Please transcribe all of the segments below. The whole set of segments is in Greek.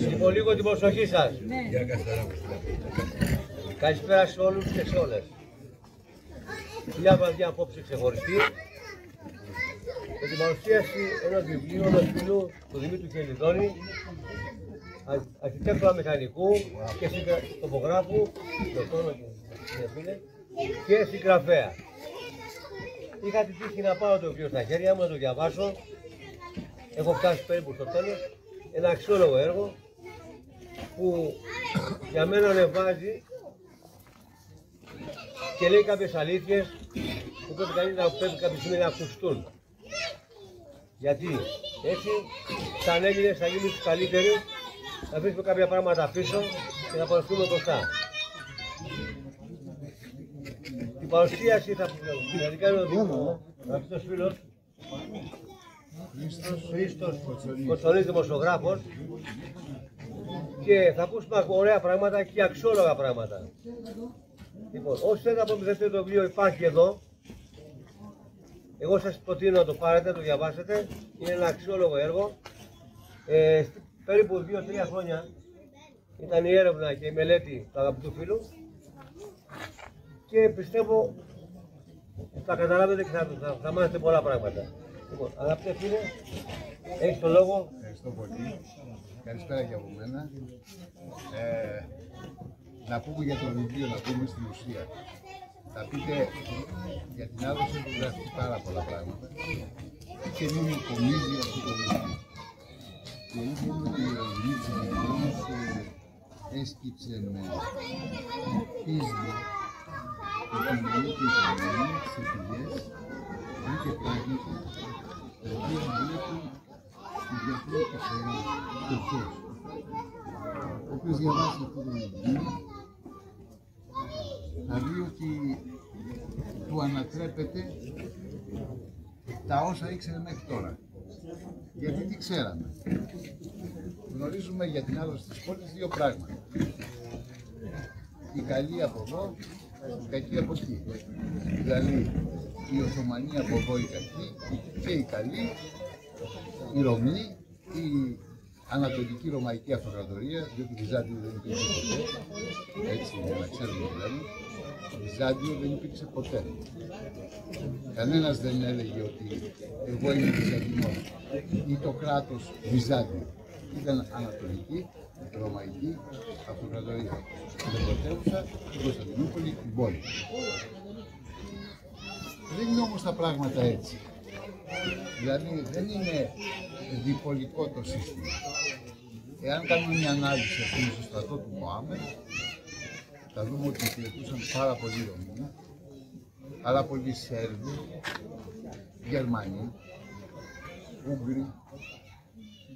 Λοιπόν, λίγο την προσοχή σας. Καλησπέρα σε όλους και σε όλες. Μια βραδιά απόψε ξεχωριστή με την παρουσίαση ενός βιβλίου ενός φίλου του Δημήτρου Χελιδόνη, αρχιτέκτονα μηχανικού και τοπογράφου και συγγραφέα. Είχα την τύχη να πάρω το βιβλίο στα χέρια μου, να το διαβάσω. Έχω φτάσει περίπου στο τέλος. Ένα αξιόλογο έργο που για μένα ανεβάζει και λέει κάποιες αλήθειες που πρέπει κάποια στιγμή να ακουστούν. Γιατί έτσι σαν Έλληνες θα γίνουν καλύτεροι, θα βρίσκουμε κάποια πράγματα πίσω και θα παρουσιάσουμε μπροστά. Την παρουσίαση θα κάνει ο αγαπητός φίλος Χρήστος Κοτσολής, δημοσιογράφος, και θα ακούσουμε ωραία πράγματα και αξιόλογα πράγματα. Λοιπόν, όσοι θέλετε να απομυθευτείτε το βιβλίο, υπάρχει εδώ. Εγώ σας προτείνω να το πάρετε, να το διαβάσετε. Είναι ένα αξιόλογο έργο. Περίπου 2-3 χρόνια ήταν η έρευνα και η μελέτη του αγαπητού φίλου και πιστεύω θα καταλάβετε και θα μάθετε πολλά πράγματα. Λοιπόν, αγαπητέ φίλε, έχεις το λόγο. Ευχαριστώ πολύ. Καλησπέρα και από μένα. Να πούμε για το βιβλίο, να πούμε στην ουσία. Θα πείτε για την άδοση που γράφει πάρα πολλά πράγματα και μην κομίζει αυτό το βιβλίο. Και είναι ότι ο Δημήτρης Χελιδόνης έσκυψε με πείσμα επιμονή και υπομονή σε πηγές, βρήκε πράγματα τα οποία βλέπουν τη διεθνή καθαρά το φως. Όποιος διαβάσει αυτό το βιβλίο θα δει ότι του ανατρέπεται τα όσα ήξερε μέχρι τώρα. Γιατί τι ξέραμε. Γνωρίζουμε για την άδοση της πόλης δύο πράγματα. Η καλή από εδώ, η κακή από εκεί. Δηλαδή η Οθωμανία από εδώ η κακή και η καλή, η Ρωμή, η Ανατολική Ρωμαϊκή Αυτοκρατορία, διότι Βυζάντιο δεν υπήρξε ποτέ. Έτσι, για να ξέρουμε δηλαδή. Βυζάντιο δεν υπήρξε ποτέ. Κανένας δεν έλεγε ότι εγώ είμαι Βυζαντινός ή το κράτος Βυζάντιο. Ήταν Ανατολική Ρωμαϊκή Αυτοκρατορία. Την πρωτεύουσα, την Κωνσταντινούπολη, την πόλη. Δεν είναι όμως τα πράγματα έτσι. Δηλαδή δεν είναι διπολικό το σύστημα. Εάν κάνουμε μια ανάλυση στο στρατό του Μωάμετ, θα δούμε ότι υπηρετούσαν πάρα πολλοί Ρωμαίοι, αλλά πολλοί Σέρβοι, Γερμανοί, Ούγγροι,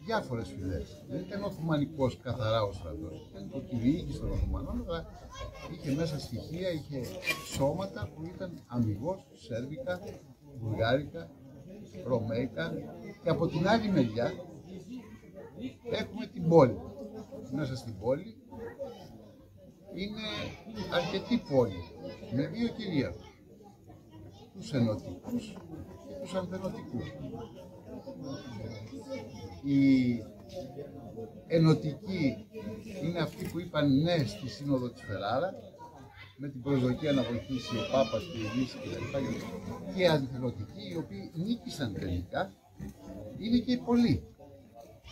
διάφορες φυλές. Δεν ήταν Οθωμανικός καθαρά ο στρατός. Ήταν υποκυριοίκηση των Οθωμανών, αλλά είχε μέσα στοιχεία, είχε σώματα που ήταν αμοιβώς Σέρβικα, Βουλγάρικα, Ρωμαϊκά, και από την άλλη μεριά έχουμε την πόλη. Μέσα στην πόλη είναι αρκετή πόλη με δύο κυρίαρχους, τους ενωτικούς και τους ανθενωτικούς. Οι ενωτικοί είναι αυτοί που είπαν ναι στη Σύνοδο της Φεράρα, με την προσδοκία να βοηθήσει ο Πάπας και η Δύση κλπ. Και οι ανθενωτικοί, οι οποίοι νίκησαν τελικά, είναι και οι πολλοί.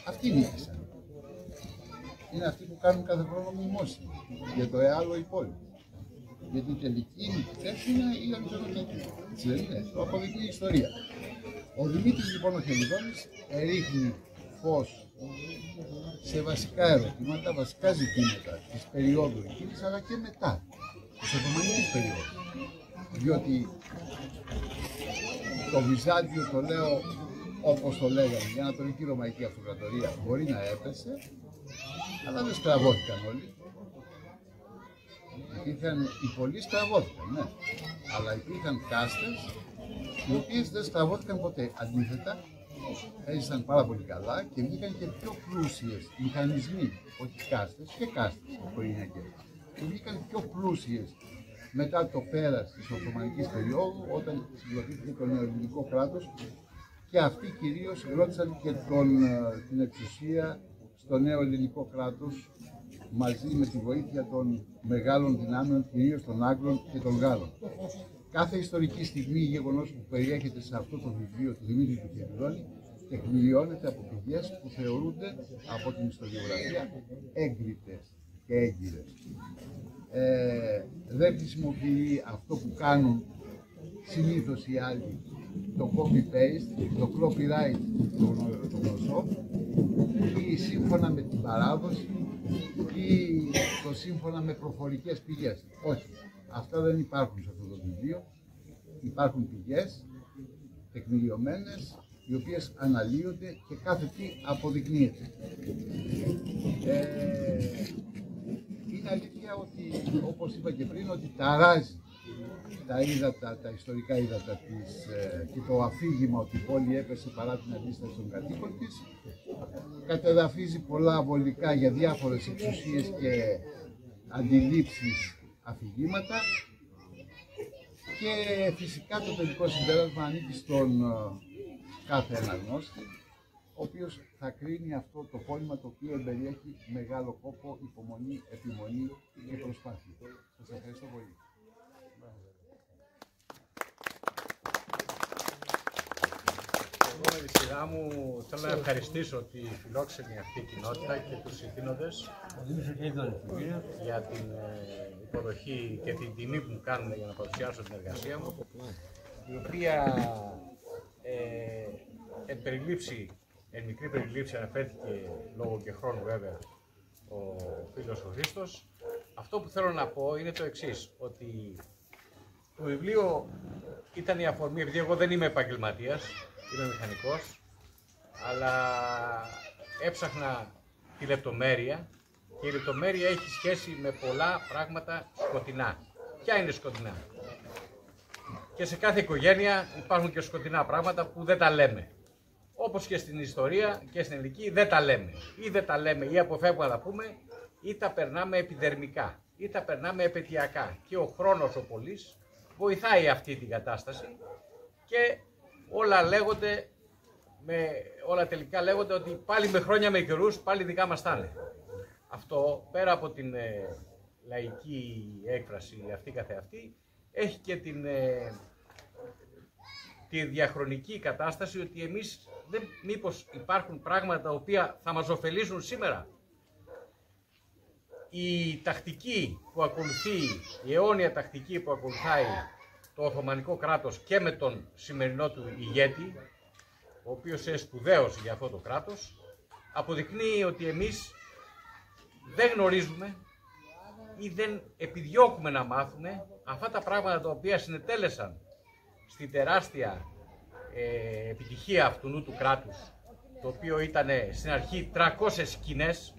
Αυτοί νίκησαν. Είναι αυτοί που κάνουν κάθε χρόνο μνημόσυνο για το ΕΑΛΟ η πόλη. Γιατί οι τελικοί νικητές ήταν οι ανθενωτικοί. Έτσι δεν είναι, το αποδεικνύει η ιστορία. Ο Δημήτρης λοιπόν ο Χελιδόνης ρίχνει φως σε βασικά ερωτήματα, βασικά ζητήματα της περίοδου εκείνης, αλλά και μετά, της Οθωμανικής περίοδου. Διότι το Βυζάντιο, το λέω όπως το λέγαμε, η Ανατολική Ρωμαϊκή Αυτοκρατορία μπορεί να έπεσε, αλλά δεν στραβώθηκαν όλοι. Οι πολλοί στραβώθηκαν, ναι, αλλά υπήρχαν κάστες οι οποίες δεν στραβώθηκαν ποτέ. Αντίθετα, έζησαν πάρα πολύ καλά και βγήκαν και πιο πλούσιες μηχανισμοί, όχι κάστες, και κάστες οικογενειακές. Και βγήκαν πιο πλούσιες μετά το πέρας της Οθωμανικής περίοδου, όταν συγκροτήθηκε το νεοελληνικό κράτος και αυτοί κυρίως συγκρότησαν και την εξουσία στο νέο ελληνικό κράτος μαζί με τη βοήθεια των μεγάλων δυνάμεων, κυρίως των Άγγλων και των Γάλλων. Κάθε ιστορική στιγμή ή γεγονός που περιέχεται σε αυτό το βιβλίο του Δημήτρη του Χεριδόνη τεκμηριώνεται από πηγές που θεωρούνται από την ιστοριογραφία έγκριτες και έγκυρες. Δεν χρησιμοποιεί αυτό που κάνουν συνήθως οι άλλοι, το copy-paste, το copyright το γνωστό, ή σύμφωνα με την παράδοση ή το σύμφωνα με προφορικές πηγές. Όχι, αυτά δεν υπάρχουν σε αυτό το βιβλίο. Υπάρχουν πηγές τεκμηριωμένες, οι οποίες αναλύονται και κάθε τι αποδεικνύεται. Είναι αλήθεια ότι, όπως είπα και πριν, ότι ταράζει τα ύδατα, τα ιστορικά ύδατα της, και το αφήγημα ότι η πόλη έπεσε παρά την αντίσταση των κατοίκων της, κατεδαφίζει πολλά βολικά για διάφορες εξουσίες και αντιλήψεις αφηγήματα και φυσικά το τελικό συμπέρασμα ανήκει στον κάθε αναγνώστη, ο οποίος θα κρίνει αυτό το πόλημα το οποίο εμπεριέχει μεγάλο κόπο, υπομονή, επιμονή και προσπάθεια. Σας ευχαριστώ πολύ. Εγώ με τη σειρά μου θέλω να ευχαριστήσω τη φιλόξενη αυτή κοινότητα και τους ηθήνοντες για την υποδοχή και την τιμή που μου κάνουν για να παρουσιάσω την εργασία μου, η οποία εν μικρή περιλήψη αναφέρθηκε λόγω και χρόνου βέβαια ο φίλος ο Χρήστος. Αυτό που θέλω να πω είναι το εξής, ότι το βιβλίο ήταν η αφορμή, επειδή εγώ δεν είμαι επαγγελματίας, είμαι μηχανικός, αλλά έψαχνα τη λεπτομέρεια και η λεπτομέρεια έχει σχέση με πολλά πράγματα σκοτεινά. Ποια είναι σκοτεινά? Και σε κάθε οικογένεια υπάρχουν και σκοτεινά πράγματα που δεν τα λέμε. Όπως και στην ιστορία και στην ελληνική δεν τα λέμε. Ή δεν τα λέμε ή αποφεύγουμε να τα πούμε, ή τα περνάμε επιδερμικά, ή τα περνάμε επαιτειακά. Και ο χρόνος ο πολύς βοηθάει αυτή την κατάσταση και όλα τελικά λέγονται ότι πάλι με χρόνια με καιρούς πάλι δικά μας θα είναι. Αυτό πέρα από την λαϊκή έκφραση αυτή καθεαυτή έχει και τη διαχρονική κατάσταση ότι εμείς μήπως υπάρχουν πράγματα τα οποία θα μας ωφελήσουν σήμερα. Η τακτική που ακολουθεί, η αιώνια τακτική που ακολουθάει το Οθωμανικό κράτος και με τον σημερινό του ηγέτη, ο οποίος είναι σπουδαίος για αυτό το κράτος, αποδεικνύει ότι εμείς δεν γνωρίζουμε ή δεν επιδιώκουμε να μάθουμε αυτά τα πράγματα τα οποία συνετέλεσαν στη τεράστια επιτυχία αυτού του κράτους, το οποίο ήταν στην αρχή 300 σκηνές,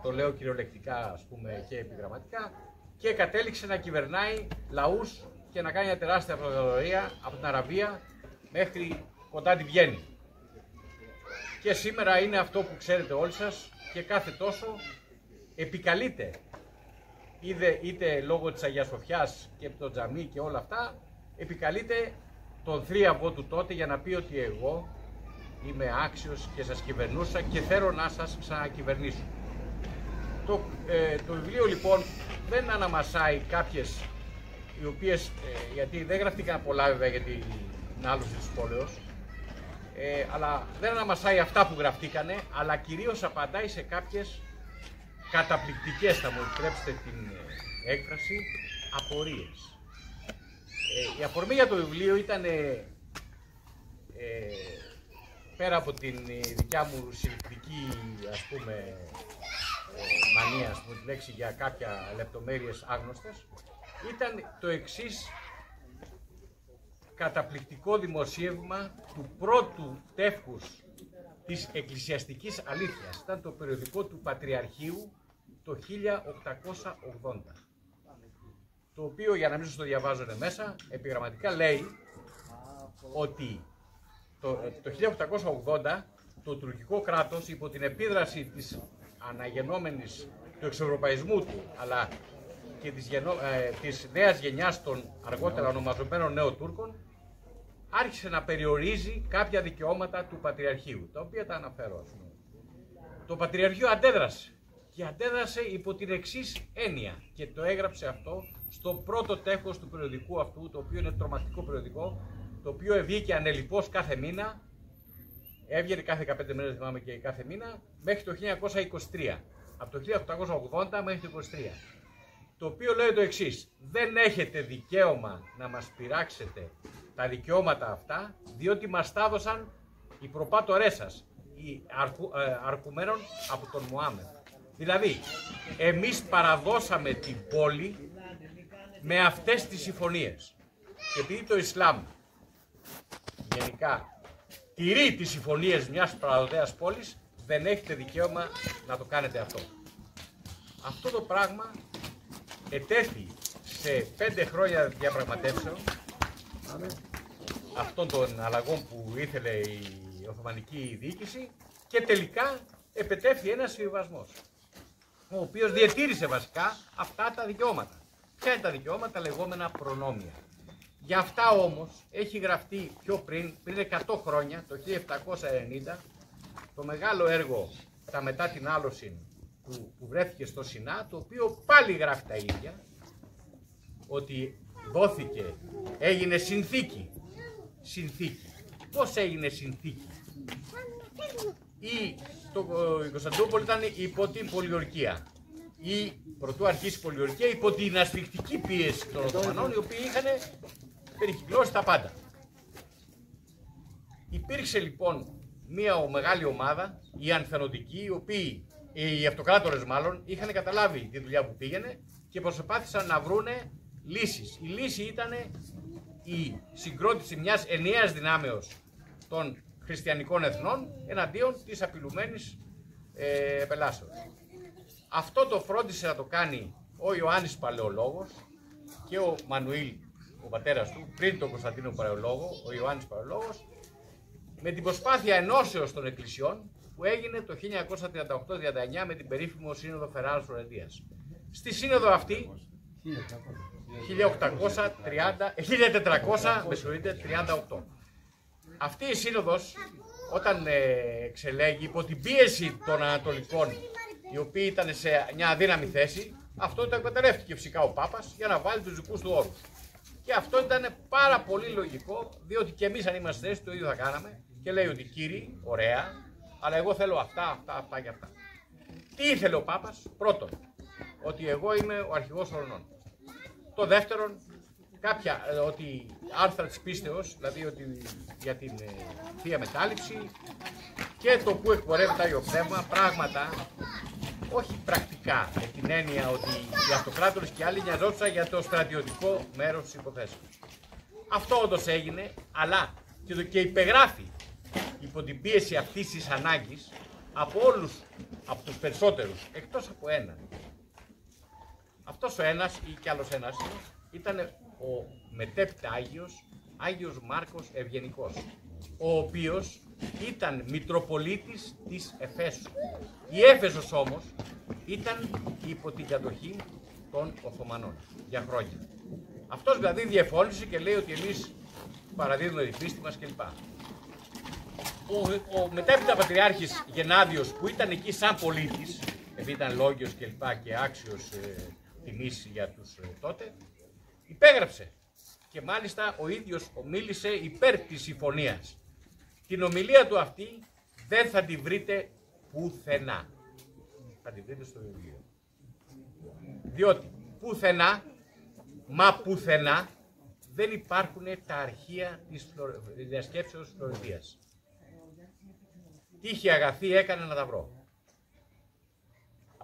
το λέω κυριολεκτικά ας πούμε και επιγραμματικά, και κατέληξε να κυβερνάει λαούς και να κάνει μια τεράστια προδορία από την Αραβία μέχρι κοντά τη Βιέννη. Και σήμερα είναι αυτό που ξέρετε όλοι σας και κάθε τόσο επικαλείται, είτε λόγω της Αγίας Σοφιάς και το τζαμί και όλα αυτά, επικαλείται τον θρίαμβο του τότε για να πει ότι εγώ είμαι άξιος και σας κυβερνούσα και θέλω να σας ξανακυβερνήσω. Το βιβλίο λοιπόν δεν αναμασάει κάποιες οι οποίες, γιατί δεν γραφτήκαν πολλά βέβαια για την άλωση της πόλεως, αλλά δεν αναμασάει αυτά που γραφτήκανε, αλλά κυρίως απαντάει σε κάποιες καταπληκτικές, θα μου επιτρέψετε την έκφραση, απορίες. Η αφορμή για το βιβλίο ήταν, πέρα από την δικιά μου συλληπτική ας πούμε μανία, ας πούμε, τη λέξη για κάποια λεπτομέρειες άγνωστες, ήταν το εξής καταπληκτικό δημοσίευμα του πρώτου τεύχους της εκκλησιαστικής αλήθειας. Ήταν το περιοδικό του Πατριαρχείου το 1880, το οποίο, για να μην σας το διαβάζω μέσα, επιγραμματικά λέει ότι το 1880 το τουρκικό κράτος, υπό την επίδραση της αναγεννόμενης του εξευρωπαϊσμού του, αλλά και της νέας γενιάς των αργότερα ονομαζομένων νέων Τούρκων άρχισε να περιορίζει κάποια δικαιώματα του Πατριαρχείου, τα οποία τα αναφέρω. Το Πατριαρχείο αντέδρασε και αντέδρασε υπό την εξής έννοια και το έγραψε αυτό στο πρώτο τεύχος του περιοδικού αυτού, το οποίο είναι τρομακτικό περιοδικό, το οποίο βγήκε ανελιπώς κάθε μήνα, έβγαινε κάθε 15 μέρες, θυμάμαι, και κάθε μήνα, μέχρι το 1923, από το 1880 μέχρι το 1923, το οποίο λέει το εξής: δεν έχετε δικαίωμα να μας πειράξετε τα δικαιώματα αυτά, διότι μας τα έδωσαν οι προπάτορές σας, οι αρκουμένων από τον Μωάμεθ. Δηλαδή, εμείς παραδώσαμε την πόλη με αυτές τις συμφωνίες. Και επειδή το Ισλάμ γενικά τηρεί τις συμφωνίες μιας παραδοτέας πόλης, δεν έχετε δικαίωμα να το κάνετε αυτό. Αυτό το πράγμα ετέθη σε 5 χρόνια διαπραγματεύσεων αυτών των αλλαγών που ήθελε η Οθωμανική διοίκηση και τελικά επετέφθη ένας συμβιβασμός, ο οποίος διατήρησε βασικά αυτά τα δικαιώματα. Ποια είναι τα δικαιώματα? Λεγόμενα προνόμια. Για αυτά όμως έχει γραφτεί πιο πριν 100 χρόνια, το 1790, το μεγάλο έργο «Τα μετά την άλωση» που βρέθηκε στο Σινά, το οποίο πάλι γράφει τα ίδια, ότι δόθηκε, έγινε συνθήκη. Συνθήκη. Πώς έγινε συνθήκη? Η Κωνσταντινούπολη ήταν υπό την πολιορκία, ή πρωτού αρχίσει η πολιορκία, υπό την ασφικτική πίεση των Οθωμανών, οι οποίοι είχαν περικυκλώσει τα πάντα. Υπήρξε λοιπόν μια μεγάλη ομάδα, οι Ανθενωτικοί, οι αυτοκράτορες μάλλον, είχαν καταλάβει τη δουλειά που πήγαινε και προσπάθησαν να βρούνε λύσεις. Η λύση ήταν η συγκρότηση μιας ενιαίας δυνάμεως των χριστιανικών εθνών εναντίον της απειλουμένης πελάσεως. Αυτό το φρόντισε να το κάνει ο Ιωάννης Παλαιολόγος και ο Μανουήλ, ο πατέρας του, πριν τον Κωνσταντίνο Παλαιολόγο, ο Ιωάννης Παλαιολόγος, με την προσπάθεια ενώσεως των εκκλησιών που έγινε το 1938-39 με την περίφημο Σύνοδο Φεράρας Φλωρεντίας. Στη σύνοδο αυτή 1438. Αυτή η σύνοδος, όταν εξελέγει υπό την πίεση των Ανατολικών, οι οποίοι ήταν σε μια αδύναμη θέση, αυτό το εκμεταλλεύτηκε φυσικά ο Πάπας για να βάλει τους δικούς του όρους. Και αυτό ήταν πάρα πολύ λογικό, διότι και εμείς αν είμαστε θέση το ίδιο θα κάναμε, και λέει ότι κύριοι, ωραία, αλλά εγώ θέλω αυτά και αυτά. Τι ήθελε ο Πάπας? Πρώτον, ότι εγώ είμαι ο αρχηγός ορνών. Το δεύτερον, ότι άρθρα της πίστεως, δηλαδή ότι για την Θεία Μετάληψη και το που εκπορεύει το Άγιο Πνεύμα, πράγματα όχι πρακτικά, με την έννοια ότι οι αυτοκράτορες και άλλοι νοιαζόντουσαν για το στρατιωτικό μέρος της υποθέσεως. Αυτό όντως έγινε, αλλά και υπεγράφει υπό την πίεση αυτής της ανάγκης από όλους, από τους περισσότερους, εκτός από έναν. Αυτός ο ένας ή κι άλλος ένας ήταν ο μετέπειτα Άγιος Μάρκος Ευγενικός, ο οποίος ήταν Μητροπολίτης της Εφέσου. Η Έφεσος όμως ήταν υπό την κατοχή των Οθωμανών για χρόνια. Αυτός δηλαδή διεφώνησε και λέει ότι εμείς παραδίδουμε την πίστη μας κλπ. Ο μετέπειτα Πατριάρχης Γενάδιος, που ήταν εκεί σαν πολίτης, επειδή ήταν λόγιος κλπ και άξιος τιμής για τους τότε, υπέγραψε και μάλιστα ο ίδιος μίλησε υπέρ της συμφωνίας. Την ομιλία του αυτή δεν θα τη βρείτε πουθενά. Θα τη βρείτε στο βιβλίο. Διότι πουθενά, μα πουθενά, δεν υπάρχουν τα αρχεία της διασκέψεως Φλωρεντίας. Τύχη αγαθή έκανε να τα βρω.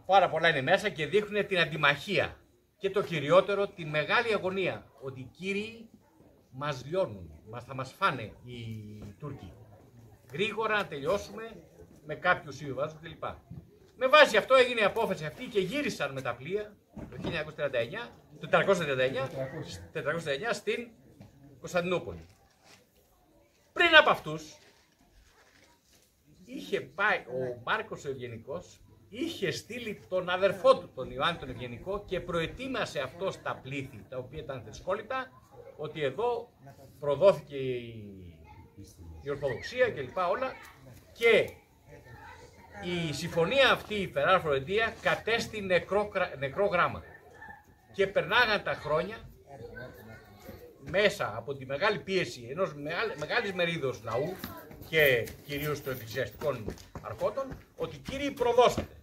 Πάρα πολλά είναι μέσα και δείχνουν την αντιμαχία και το κυριότερο, τη μεγάλη αγωνία, ότι οι κύριοι μας λιώνουν, θα μας φάνε οι Τούρκοι. Γρήγορα να τελειώσουμε με κάποιους συμβιβασμούς κλπ. Με βάση αυτό έγινε η απόφαση αυτή και γύρισαν με τα πλοία το 439 στην Κωνσταντινούπολη. Πριν από αυτούς είχε πάει ο Μάρκος ο Ευγενικός είχε στείλει τον αδερφό του, τον Ιωάννη τον Ευγενικό, και προετοίμασε αυτό τα πλήθη, τα οποία ήταν θρησκόληπτα, ότι εδώ προδόθηκε η Ορθοδοξία και λοιπά όλα, και η συμφωνία αυτή, η Φεράρ Φλωρεντία, κατέστη νεκρό γράμμα. Και περνάγαν τα χρόνια μέσα από τη μεγάλη πίεση ενός μεγάλης μερίδος λαού και κυρίως των εκκλησιαστικών αρχόντων, ότι κύριοι προδώσατε.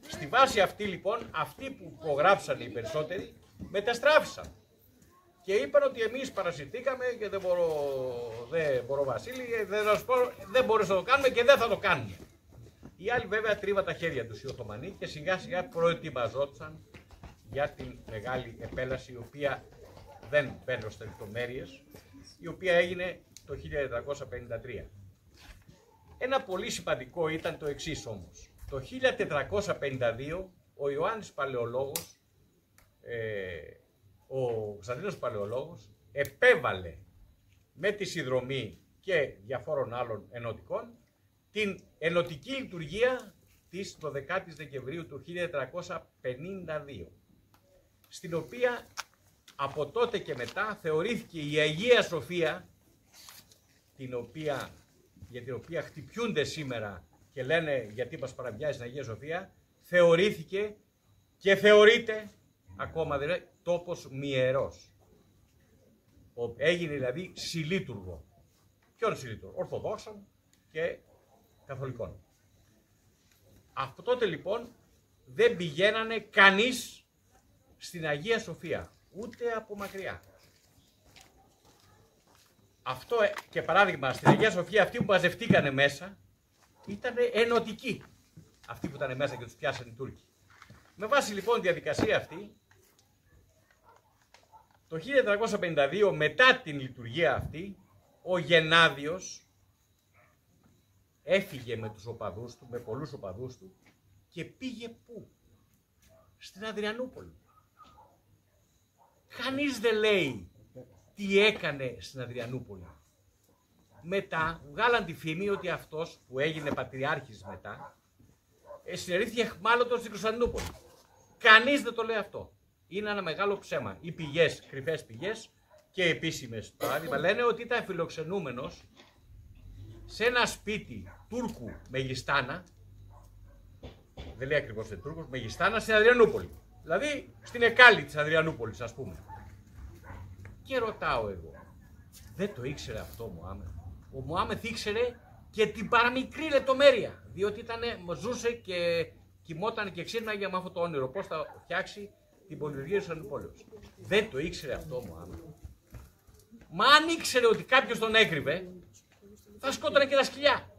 Στη βάση αυτή λοιπόν, αυτοί που υπογράψαν οι περισσότεροι μεταστράφησαν και είπαν ότι εμείς παρασυρθήκαμε και δεν μπορώ Βασίλη, δεν μπορούσα να το κάνουμε και δεν θα το κάνουμε. Οι άλλοι βέβαια τρίβα τα χέρια τους οι Οθωμανοί και σιγά σιγά προετοιμαζόντουσαν για την μεγάλη επέλαση, η οποία δεν μπαίνω στις λεπτομέρειες, η οποία έγινε το 1453. Ένα πολύ σημαντικό ήταν το εξής όμως. Το 1452 ο Ιωάννης Παλαιολόγος, ο Κωνσταντίνος Παλαιολόγος, επέβαλε με τη συνδρομή και διαφόρων άλλων ενωτικών την ενωτική λειτουργία της 12ης Δεκεμβρίου του 1452, στην οποία από τότε και μετά θεωρήθηκε η Αγία Σοφία, για την οποία χτυπιούνται σήμερα και λένε γιατί μας παραβιάζει την Αγία Σοφία, θεωρήθηκε και θεωρείται ακόμα δηλαδή τόπος μυερός. Έγινε δηλαδή συλλήτουργο. Ποιον συλλήτουργο? Ορθοδόξων και Καθολικών. Από τότε λοιπόν δεν πηγαίνανε κανείς στην Αγία Σοφία, ούτε από μακριά. Αυτό και παράδειγμα, στην Αγία Σοφία αυτοί που μαζευτήκανε μέσα ήταν ενωτικοί. Αυτοί που ήταν μέσα και τους πιάσανε οι Τούρκοι. Με βάση λοιπόν τη διαδικασία αυτή, το 1452 μετά την λειτουργία αυτή, ο Γενάδιος έφυγε με τους οπαδούς του, με πολλούς οπαδούς του, και πήγε πού? Στην Αδριανούπολη. Κανείς δεν λέει τι έκανε στην Αδριανούπολη. Μετά βγάλαν τη φήμη ότι αυτός που έγινε πατριάρχης μετά συνερήθηκε εχμάλωτος στην Κωνσταντινούπολη. Κανείς δεν το λέει αυτό. Είναι ένα μεγάλο ψέμα. Οι πηγές, κρυφές πηγές και επίσημες παράδειγμα, λένε ότι ήταν φιλοξενούμενος σε ένα σπίτι Τούρκου Μεγιστάνα, δεν λέει ακριβώς ότι είναι Τούρκος, Μεγιστάνα, στην Αδριανούπολη. Δηλαδή στην Εκάλη της Αδριανούπολης, ας πούμε. Και ρωτάω εγώ, δεν το ήξερε αυτό ο Μωάμεθ? Ο Μωάμεθ ήξερε και την παραμικρή λεπτομέρεια, διότι ζούσε και κοιμόταν και ξύπναγε με αυτό το όνειρο, πώς θα φτιάξει την πολυλουργία της Κωνσταντινούπολης. Δεν το ήξερε αυτό ο Μωάμεθ. Μα αν ήξερε ότι κάποιος τον έκρυβε, θα σκότωνε και τα σκυλιά.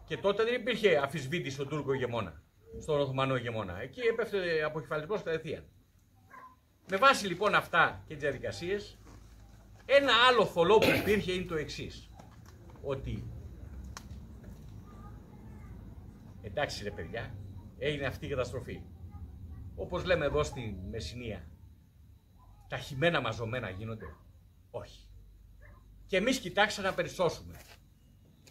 Και τότε δεν υπήρχε αμφισβήτηση στον Τούρκο ηγεμόνα, στον Οθωμανό ηγεμόνα. Εκεί έπεφτε αποκεφαλισμός κατευθείαν. Με βάση λοιπόν αυτά και τις διαδικασίες, ένα άλλο θολό που υπήρχε είναι το εξής. Ότι εντάξει ρε παιδιά, έγινε αυτή η καταστροφή. Όπως λέμε εδώ στη Μεσσηνία, τα χειμένα μαζωμένα γίνονται? Όχι. Και εμείς κοιτάξαμε να περισσώσουμε.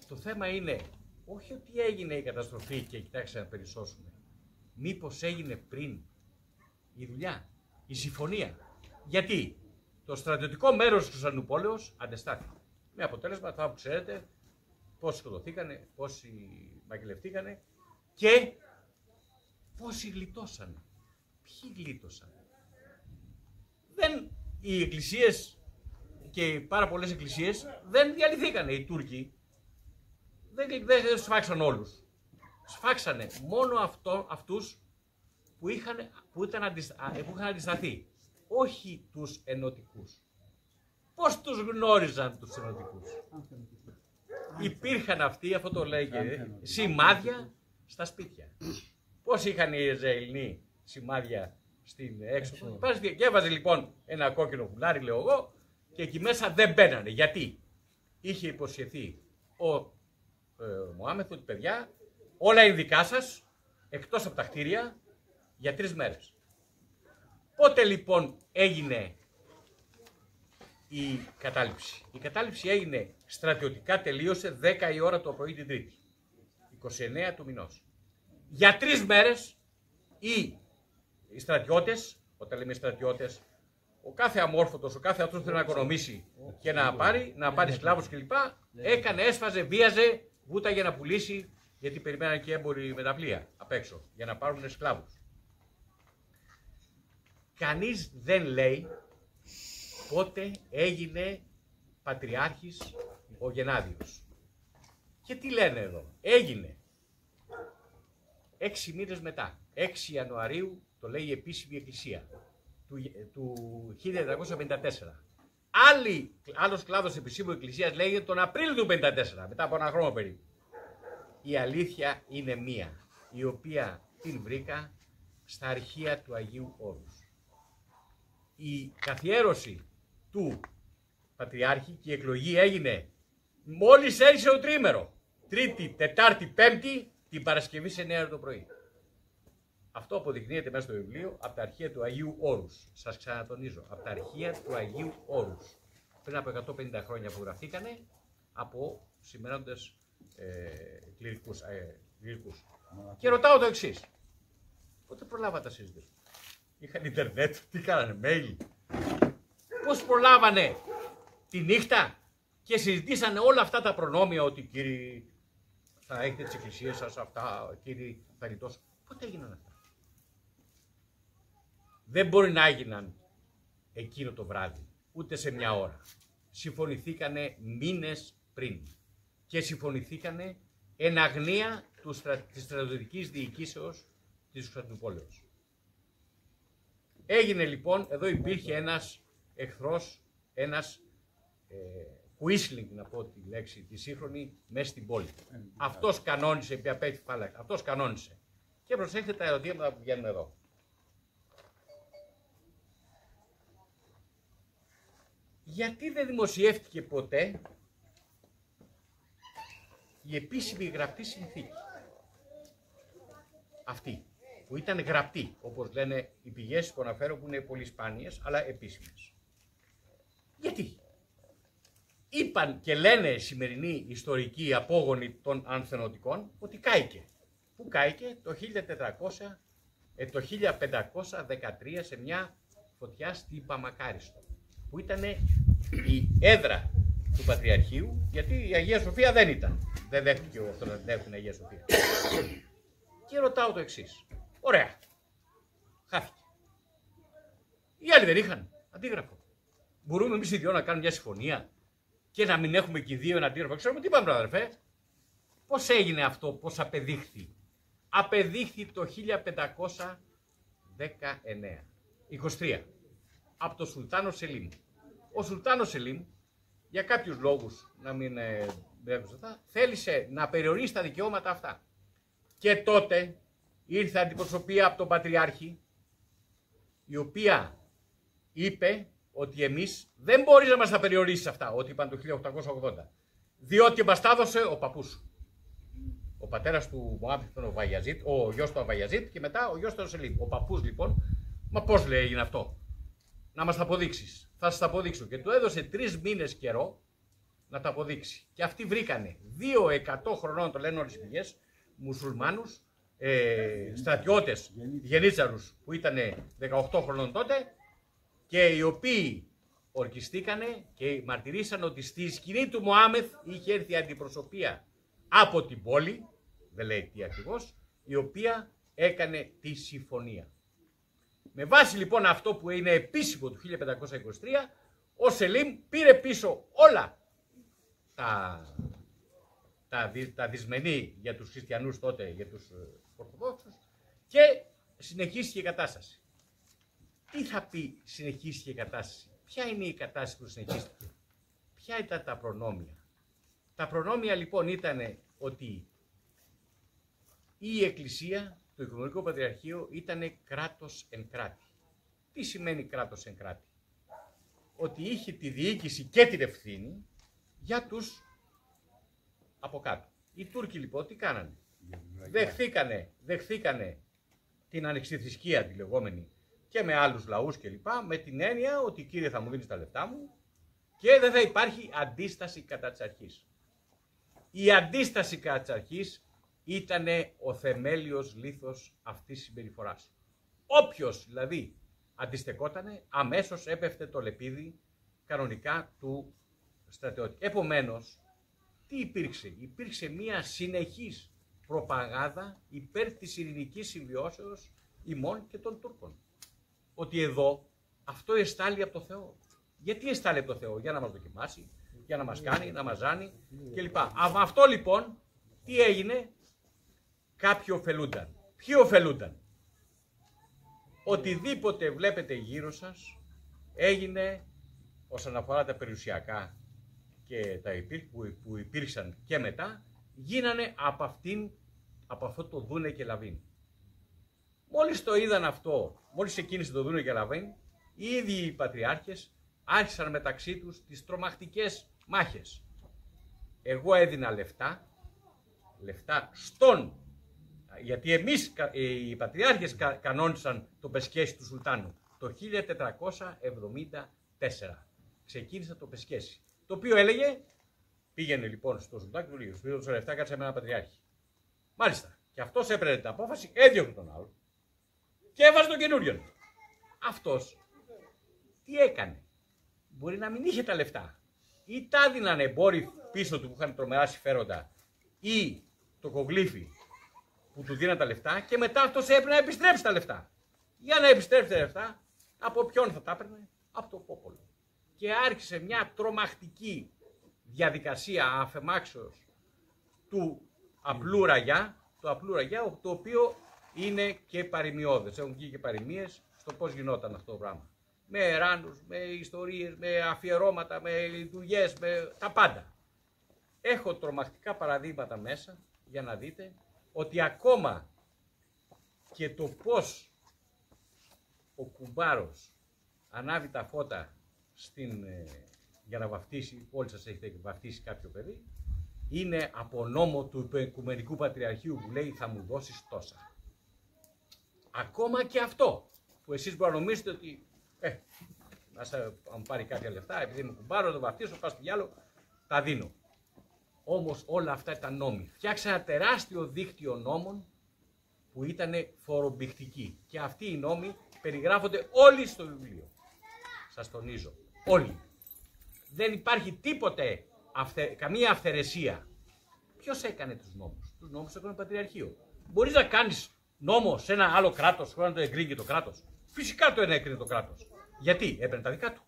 Το θέμα είναι όχι ότι έγινε η καταστροφή και κοιτάξαμε να περισσώσουμε. Μήπως έγινε πριν η δουλειά, η συμφωνία? Γιατί το στρατιωτικό μέρος της Κωνσταντινούπολης αντεστάθηκε. Με αποτέλεσμα αυτά που ξέρετε, πόσοι σκοτωθήκανε, πόσοι μαγειρευτήκανε και πόσοι γλιτώσανε. Ποιοι γλίτωσαν? Οι εκκλησίες και πάρα πολλές εκκλησίες δεν διαλυθήκανε. Οι Τούρκοι δεν σφάξαν όλους. Σφάξανε μόνο αυτούς που είχαν αντισταθεί. Όχι τους ενωτικούς. Πώς τους γνώριζαν τους ενωτικούς? Υπήρχαν αυτοί, αυτό το λέγεται, σημάδια στα σπίτια. Πώς είχαν οι Ισραηλοί σημάδια στην έξοδο? Και έβαζε λοιπόν ένα κόκκινο φουλάρι, λέω εγώ, και εκεί μέσα δεν μπαίνανε. Γιατί? Είχε υποσχεθεί ο Μωάμεθ ότι παιδιά, όλα είναι δικά σας, εκτός από τα κτίρια, για 3 μέρες. Πότε λοιπόν έγινε η κατάληψη? Η κατάληψη έγινε στρατιωτικά, τελείωσε 10 η ώρα το πρωί την Τρίτη, 29 του μηνός. για 3 μέρες οι στρατιώτες, όταν λέμε στρατιώτες, ο κάθε αμόρφωτος, ο κάθε αυτός που θέλει να οικονομήσει και να πάρει σκλάβους κλπ. Έκανε, έσφαζε, βίαζε, βούταγε να πουλήσει, γιατί περιμέναν και έμποροι με τα πλοία απ' έξω για να πάρουν σκλάβους. Κανείς δεν λέει πότε έγινε πατριάρχης ο Γεννάδιος. Και τι λένε εδώ, έγινε 6 μήνες μετά, 6 Ιανουαρίου, το λέει η επίσημη εκκλησία, του 1454. Άλλος κλάδος επισήμου εκκλησίας λέει τον Απρίλιο του 54, μετά από 1 χρόνο περίπου. Η αλήθεια είναι μία, η οποία την βρήκα στα αρχεία του Αγίου Όρους. Η καθιέρωση του Πατριάρχη και η εκλογή έγινε μόλις έριξε το τρίμερο. Τρίτη, Τετάρτη, Πέμπτη, την Παρασκευή σε 9 το πρωί. Αυτό αποδεικνύεται μέσα στο βιβλίο από τα αρχεία του Αγίου Όρους. Σας ξανατονίζω, από τα αρχεία του Αγίου Όρους. Πριν από 150 χρόνια που γραφτήκανε από σημερινόντες κληρικούς. Και ρωτάω το εξής. Πότε προλάβατε να συζητήσουν? Είχαν ίντερνετ, τι κάνανε, mail. Πώς προλάβανε τη νύχτα και συζητήσανε όλα αυτά τα προνόμια ότι κύριοι θα έχετε τις εκκλησίες σας, αυτά, κύριοι θα ρητώσουν. Πότε έγιναν αυτά? Δεν μπορεί να έγιναν εκείνο το βράδυ, ούτε σε μια ώρα. Συμφωνηθήκανε μήνες πριν και συμφωνηθήκανε εν αγνία της στρατιωτικής διοικήσεως της Κωνσταντινούπολεως. Έγινε λοιπόν, εδώ υπήρχε ένας εχθρός, ένας Quisling, να πω τη λέξη τη σύγχρονη, μέσα στην πόλη. Αυτός κανόνισε, επί απέτη φάλακα, αυτός κανόνισε. Και προσέχετε τα ερωτήματα που βγαίνουν εδώ. Γιατί δεν δημοσιεύτηκε ποτέ η επίσημη γραπτή συνθήκη? Αυτή, που ήταν γραπτή, όπως λένε οι πηγές που αναφέρω, που είναι πολύ σπάνιες, αλλά επίσημες. Γιατί? Είπαν και λένε οι σημερινοί ιστορικοί απόγονοι των ανθενωτικών ότι κάηκε. Πού κάηκε? Το 1513 σε μια φωτιά στη Παμακάριστο, που ήταν η έδρα του Πατριαρχείου, γιατί η Αγία Σοφία δεν ήταν. Δεν δέχτηκε αυτό να δέχτηκε η Αγία Σοφία. Και ρωτάω το εξής. Ωραία. Χάθηκε. Οι άλλοι δεν είχαν αντίγραφο. Μπορούμε εμείς οι δυο να κάνουμε μια συμφωνία και να μην έχουμε και οι δύο ένα αντίγραφο? Ξέρουμε τι είπαμε, αδερφέ. Πώς έγινε αυτό, πώς απεδείχθη? Απεδείχθη το 1519, 23, από τον Σουλτάνο Σελίμ. Ο Σουλτάνος Σελίμ, για κάποιους λόγους, να μην θέλησε να περιορίσει τα δικαιώματα αυτά. Και τότε ήρθε αντιπροσωπεία από τον Πατριάρχη, η οποία είπε ότι εμείς δεν μπορείς να μας τα περιορίσεις αυτά, ό,τι είπαν το 1880, διότι μας τα έδωσε ο παππούς. Ο πατέρας του Μωάμεθ ήταν ο Βαγιαζίτ, ο γιος του Αβαγιαζίτ και μετά ο γιος του Σελίμ. Ο παππούς λοιπόν, μα πώς λέει έγινε αυτό? Να μας τα αποδείξεις. Θα σας τα αποδείξω. Και του έδωσε 3 μήνες καιρό να τα αποδείξει. Και αυτοί βρήκανε 2 100 χρονών, το λένε όλες οι πηγές, μουσουλμάνους, στρατιώτες, γενίτσαρους που ήταν 18 χρονών τότε, και οι οποίοι ορκιστήκανε και μαρτυρήσαν ότι στη σκηνή του Μωάμεθ είχε έρθει αντιπροσωπεία από την πόλη, δεν λέει τι ακριβώς, η οποία έκανε τη συμφωνία. Με βάση λοιπόν αυτό που είναι επίσημο του 1523, ο Σελίμ πήρε πίσω όλα τα δυσμενή για τους χριστιανούς τότε, για τους Ορθοδόξους, και συνεχίστηκε η κατάσταση. Τι θα πει συνεχίστηκε η κατάσταση? Ποια είναι η κατάσταση που συνεχίστηκε? Ποια ήταν τα προνόμια? Τα προνόμια λοιπόν ήταν ότι η Εκκλησία, το Οικουμενικό Πατριαρχείο, ήταν κράτος εν κράτη. Τι σημαίνει κράτος εν κράτη? Ότι είχε τη διοίκηση και την ευθύνη για τους από κάτω. Οι Τούρκοι λοιπόν τι κάνανε? Δεχθήκανε την ανεξιθρησκεία τη λεγόμενη και με άλλους λαούς κλπ. Με την έννοια ότι κύριε θα μου δίνεις τα λεφτά μου και δεν θα υπάρχει αντίσταση κατά της αρχής. Η αντίσταση κατά της αρχής ήταν ο θεμέλιος λίθος αυτής της συμπεριφοράς. Όποιος δηλαδή αντιστεκότανε, αμέσως έπεφτε το λεπίδι κανονικά του στρατιώτη. Επομένως, τι υπήρξε? Υπήρξε μια συνεχής προπαγάνδα υπέρ της ειρηνικής συμβιώσεως ημών και των Τούρκων. Ότι εδώ αυτό εστάλει από το Θεό. Γιατί εστάλει από το Θεό? Για να μας δοκιμάσει, για να μας κάνει, να μας ζάνει κλπ. Από αυτό λοιπόν τι έγινε? Κάποιοι ωφελούνταν. Ποιοι ωφελούνταν? Οτιδήποτε βλέπετε γύρω σας έγινε όσον αφορά τα περιουσιακά και τα που υπήρξαν και μετά, γίνανε από αυτό το Δούνε και Λαβίν. Μόλις το είδαν αυτό, μόλις ξεκίνησε το Δούνε και Λαβίν, οι ίδιοι οι πατριάρχες άρχισαν μεταξύ τους τις τρομακτικές μάχες. Εγώ έδινα λεφτά στον, γιατί εμείς οι πατριάρχες κανόνισαν το πεσκέσι του Σουλτάνου το 1474. Ξεκίνησε το πεσκέσι. Το οποίο έλεγε, πήγαινε λοιπόν στο Σουλτάν και του λέγε: «Σπίτι του λεφτά, κάτσε με ένα πατριάρχη». Μάλιστα. Και αυτός έπαιρνε την απόφαση, έδιωχνε τον άλλο και έβαζε τον καινούριον. Αυτός τι έκανε? Μπορεί να μην είχε τα λεφτά, ή τα έδιναν εμπόροι πίσω του που είχαν τρομερά συμφέροντα, ή το κογλίφι που του δίναν τα λεφτά, και μετά αυτός έπρεπε να επιστρέψει τα λεφτά. Για να επιστρέψει τα λεφτά, από ποιον θα τα έπαιρνε? Από το πόπολο. Και άρχισε μια τρομακτική διαδικασία αφεμάξεως του απλού ραγιά, το οποίο είναι και παροιμιώδες. Έχουν βγει και παροιμίες στο πώς γινόταν αυτό το πράγμα. Με εράνους, με ιστορίες, με αφιερώματα, με λειτουργίες, με τα πάντα. Έχω τρομακτικά παραδείγματα μέσα για να δείτε ότι ακόμα και το πώς ο κουμπάρος ανάβει τα φώτα για να βαφτίσει, όλοι σας έχετε βαφτίσει κάποιο παιδί, είναι από νόμο του Οικουμενικού Πατριαρχείου που λέει θα μου δώσεις τόσα. Ακόμα και αυτό που εσείς μπορεί να νομίζετε ότι αν πάρει κάποια λεφτά επειδή είμαι κουμπάρο, το βαφτίσω, πάω στο διάλογο, τα δίνω. Όμως όλα αυτά ήταν νόμοι. Φτιάξε ένα τεράστιο δίκτυο νόμων που ήταν φορομπηχτικοί. Και αυτοί οι νόμοι περιγράφονται όλοι στο βιβλίο. Σας τονίζω, όλοι. Δεν υπάρχει τίποτε, καμία αυθαιρεσία. Ποιος έκανε τους νόμους? Τους νόμους έκανε το Πατριαρχείο. Μπορείς να κάνεις νόμο σε ένα άλλο κράτος χωρίς να το εγκρίνει το κράτος? Φυσικά το ενέκρινε το κράτος. Γιατί? Έπαιρνε τα δικά του.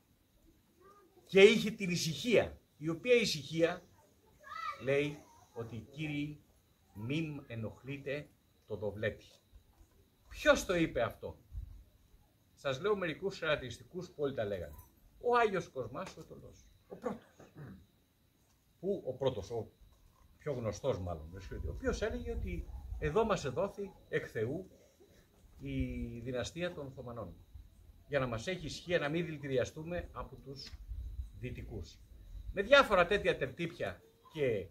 Και είχε την ησυχία, η οποία ησυχία λέει ότι κύριοι μην ενοχλείτε το δοβλέτη. Ποιος το είπε αυτό? Σας λέω μερικούς χαρακτηριστικούς που όλοι τα λέγανε. Ο Άγιος Κοσμάς ο Αιτωλός, ο πρώτος. Ο πιο γνωστός μάλλον, ο οποίος έλεγε ότι εδώ μας εδόθη εκ Θεού η δυναστεία των Οθωμανών, για να μας έχει ισχύα να μην δηλητηριαστούμε από τους δυτικούς. Με διάφορα τέτοια τερτύπια και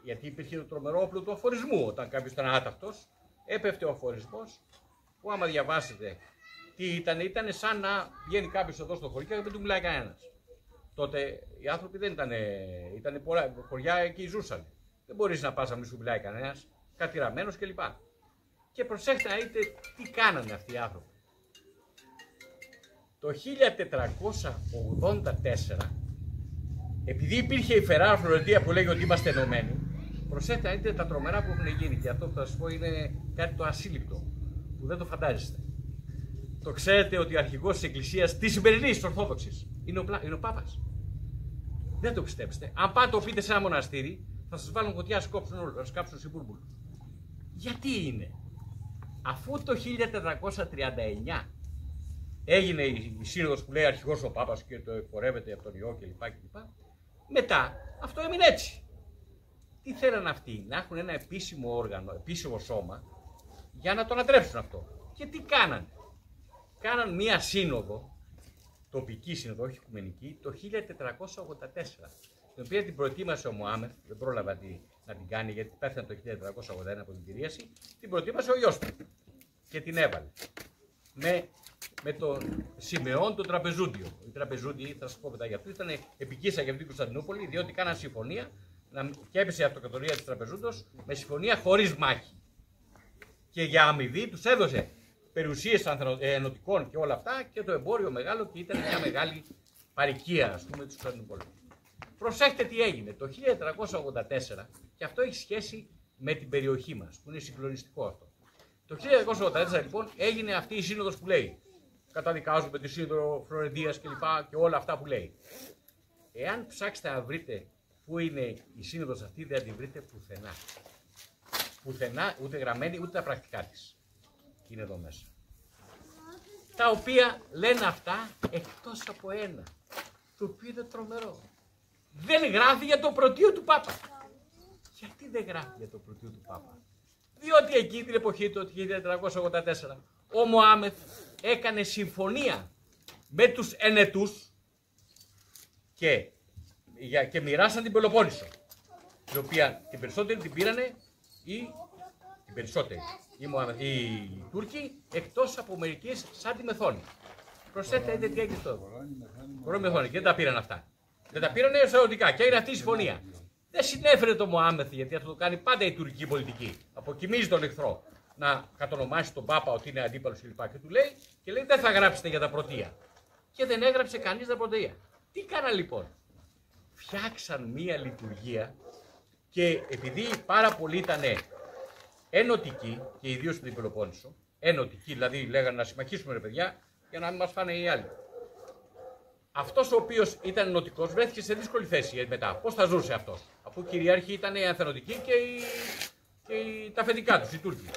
γιατί υπήρχε το τρομερό όπλο του αφορισμού. Όταν κάποιος ήταν άταυτος, έπεφτε ο αφορισμός, που άμα διαβάσετε τι ήταν σαν να βγαίνει κάποιος εδώ στο χωριό και δεν του μιλάει κανένας. Τότε οι άνθρωποι δεν ήταν πολλά χωριά, εκεί ζούσαν. Δεν μπορείς να πας να μην σου μιλάει κανένας, κατηραμένος κλπ. Και προσέξτε να δείτε τι κάνανε αυτοί οι άνθρωποι. Το 1484, επειδή υπήρχε η Φερράρα Φλωρεντία που λέγει ότι είμαστε ενωμένοι, προσέξτε να δείτε τα τρομερά που έχουν γίνει. Και αυτό που θα σας πω είναι κάτι το ασύλληπτο, που δεν το φαντάζεστε. Το ξέρετε ότι ο αρχηγός της Εκκλησίας της σημερινής της Ορθόδοξης είναι ο Πάπας? Δεν το πιστέψετε. Αν πάτε το πείτε σε ένα μοναστήρι, θα σας βάλουν φωτιά, να σκάψουν συμπούρμπουλους. Γιατί είναι? Αφού το 1439 έγινε η σύνοδος που λέει αρχηγός ο Πάπας και το εκπορεύεται από τον ιό κλπ. Μετά αυτό έμεινε έτσι. Τι θέλαν αυτοί? Να έχουν ένα επίσημο όργανο, επίσημο σώμα για να το ανατρέψουν αυτό. Και τι κάνανε? Κάναν μία σύνοδο, τοπική σύνοδο, όχι οικουμενική, το 1484, την οποία την προετοίμασε ο Μωάμεθ, δεν πρόλαβε να την κάνει γιατί πέθανε το 1481 από την κυρίαση, την προετοίμασε ο γιος του και την έβαλε. Με τον Σιμεών τον Τραπεζούντιο. Οι Τραπεζούντιοι, θα σας πω μετά για αυτούς, ήταν επικίσσα για την Κωνσταντινούπολη, διότι κάναν συμφωνία και έπεσε η αυτοκρατορία της Τραπεζούντος με συμφωνία χωρίς μάχη. Και για αμοιβή τους έδωσε περιουσίες ενωτικών και όλα αυτά και το εμπόριο μεγάλο και ήταν μια μεγάλη παροικία, ας πούμε, του Ουκρανικού πολέμου. Προσέχτε τι έγινε το 1484 και αυτό έχει σχέση με την περιοχή μας, που είναι συγκλονιστικό αυτό. Το 1484 λοιπόν έγινε αυτή η σύνοδος που λέει, καταδικάζουμε τη σύνοδο Φλωρεντίας και λοιπά και όλα αυτά που λέει. Εάν ψάξετε να βρείτε πού είναι η σύνοδος αυτή, δεν την βρείτε πουθενά. Πουθενά, ούτε γραμμένη, ούτε τα πρακτικά της. Είναι εδώ μέσα. Τα οποία λένε αυτά εκτός από ένα, το οποίο είναι τρομερό. Δεν γράφει για το πρωτείο του Πάπα. Γιατί δεν γράφει για το πρωτείο του Πάπα? Διότι εκεί την εποχή του 1484 ο Μωάμεθ έκανε συμφωνία με τους Ενετούς και μοιράσαν την Πελοπόννησο, την οποία την περισσότερη την πήρανε οι Τούρκοι, εκτός από μερικές σαν τη Μεθόνη. Προσέξτε τι έγινε τώρα. Κορώνη Μεθόνη, και δεν τα πήραν αυτά. Δεν τα πήρανε εισαγωγικά και έγινε αυτή η συμφωνία. Δεν συνέφερε το Μωάμεθ, γιατί αυτό το κάνει πάντα η τουρκική πολιτική. Αποκοιμίζει τον εχθρό να κατονομάσει τον Πάπα ότι είναι αντίπαλος κλπ. Και του λέει δεν θα γράψετε για τα πρωτεία. Και δεν έγραψε κανείς τα πρωτεία. Τι κάναν λοιπόν? Φτιάξαν μία λειτουργία και επειδή πάρα πολλοί ήταν ενωτικοί και ιδίως στην Πελοπόννησο, ενωτικοί δηλαδή λέγανε να συμμαχίσουμε ρε παιδιά για να μην μας φάνε οι άλλοι. Αυτός ο οποίος ήταν ενωτικός βρέθηκε σε δύσκολη θέση μετά. Πώς θα ζούσε αυτός, αφού κυρίαρχοι ήταν οι ανθενωτικοί και τα αφεντικά τους, οι Τούρκοι.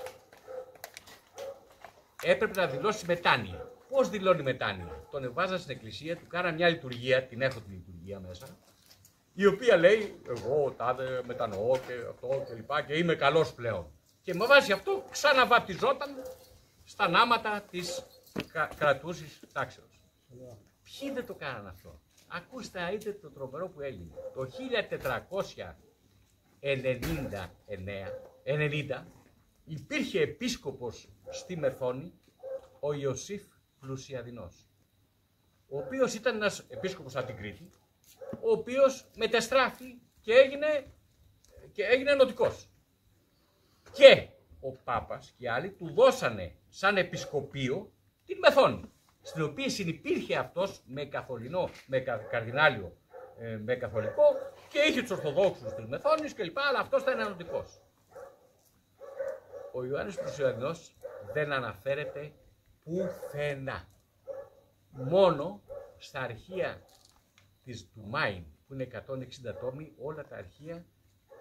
Έπρεπε να δηλώσει μετάνοια. Πώς δηλώνει μετάνοια? Τον εβάζαν στην εκκλησία, του κάναν μια λειτουργία, την έχω την λειτουργία μέσα, η οποία λέει εγώ τάδε μετανοώ και αυτό και λοιπά και είμαι καλός πλέον. Και με βάση αυτό ξαναβαπτιζόταν στα νάματα της κρατούσης τάξεως. Ποιοι δεν το κάναν αυτό? Ακούστε να δείτε το τρομερό που έγινε. Το 1490 υπήρχε επίσκοπος στη Μεθόνη, ο Ιωσήφ Πλουσιαδινός, ο οποίος ήταν ένας επίσκοπος από την Κρήτη, ο οποίος μετεστράφη και έγινε ενωτικός. Και ο Πάπας και άλλοι του δώσανε σαν επισκοπείο την Μεθόνη, στην οποία συνυπήρχε αυτός με καθολινό, με καρδινάλιο, με καθολικό και είχε τους Ορθοδόξους της Μεθόνης κλπ. Αλλά αυτός ήταν ενωτικός. Ο Ιωάννης Πλουσιαδινός δεν αναφέρεται πουθενά. Μόνο στα αρχεία του Μάιν, που είναι 160 τόμοι, όλα τα αρχεία,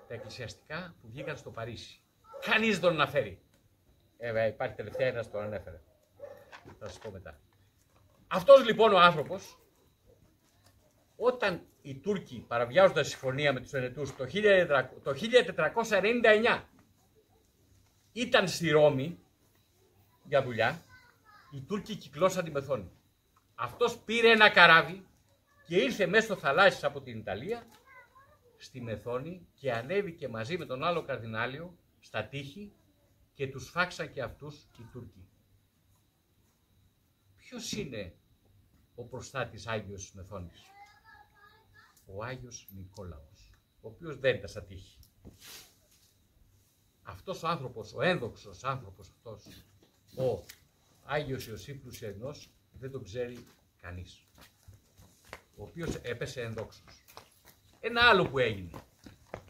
τα εκκλησιαστικά που βγήκαν στο Παρίσι. Κανείς δεν τον αναφέρει. Υπάρχει τελευταία ένας τον ανέφερε. Θα σας πω μετά. Αυτός λοιπόν ο άνθρωπος, όταν οι Τούρκοι παραβιάζονταν συμφωνία με τους Ενετούς το 1499 ήταν στη Ρώμη για δουλειά, οι Τούρκοι κυκλώσαν τη Μεθόνη. Αυτός πήρε ένα καράβι και ήρθε μέσω θαλάσσης από την Ιταλία στη Μεθόνη και ανέβηκε μαζί με τον άλλο καρδινάλιο στα τείχη και τους φάξαν και αυτούς οι Τούρκοι. Ποιος είναι ο προστάτης Άγιος της Μεθόνης? Ο Άγιος Νικόλαος, ο οποίος δεν ήταν στα τείχη. Αυτός ο άνθρωπος, ο ένδοξος άνθρωπος αυτός, ο Άγιος Ιωσήφ Πλουσιαδινός, δεν τον ξέρει κανείς, ο οποίος έπεσε ενδόξος. Ένα άλλο που έγινε,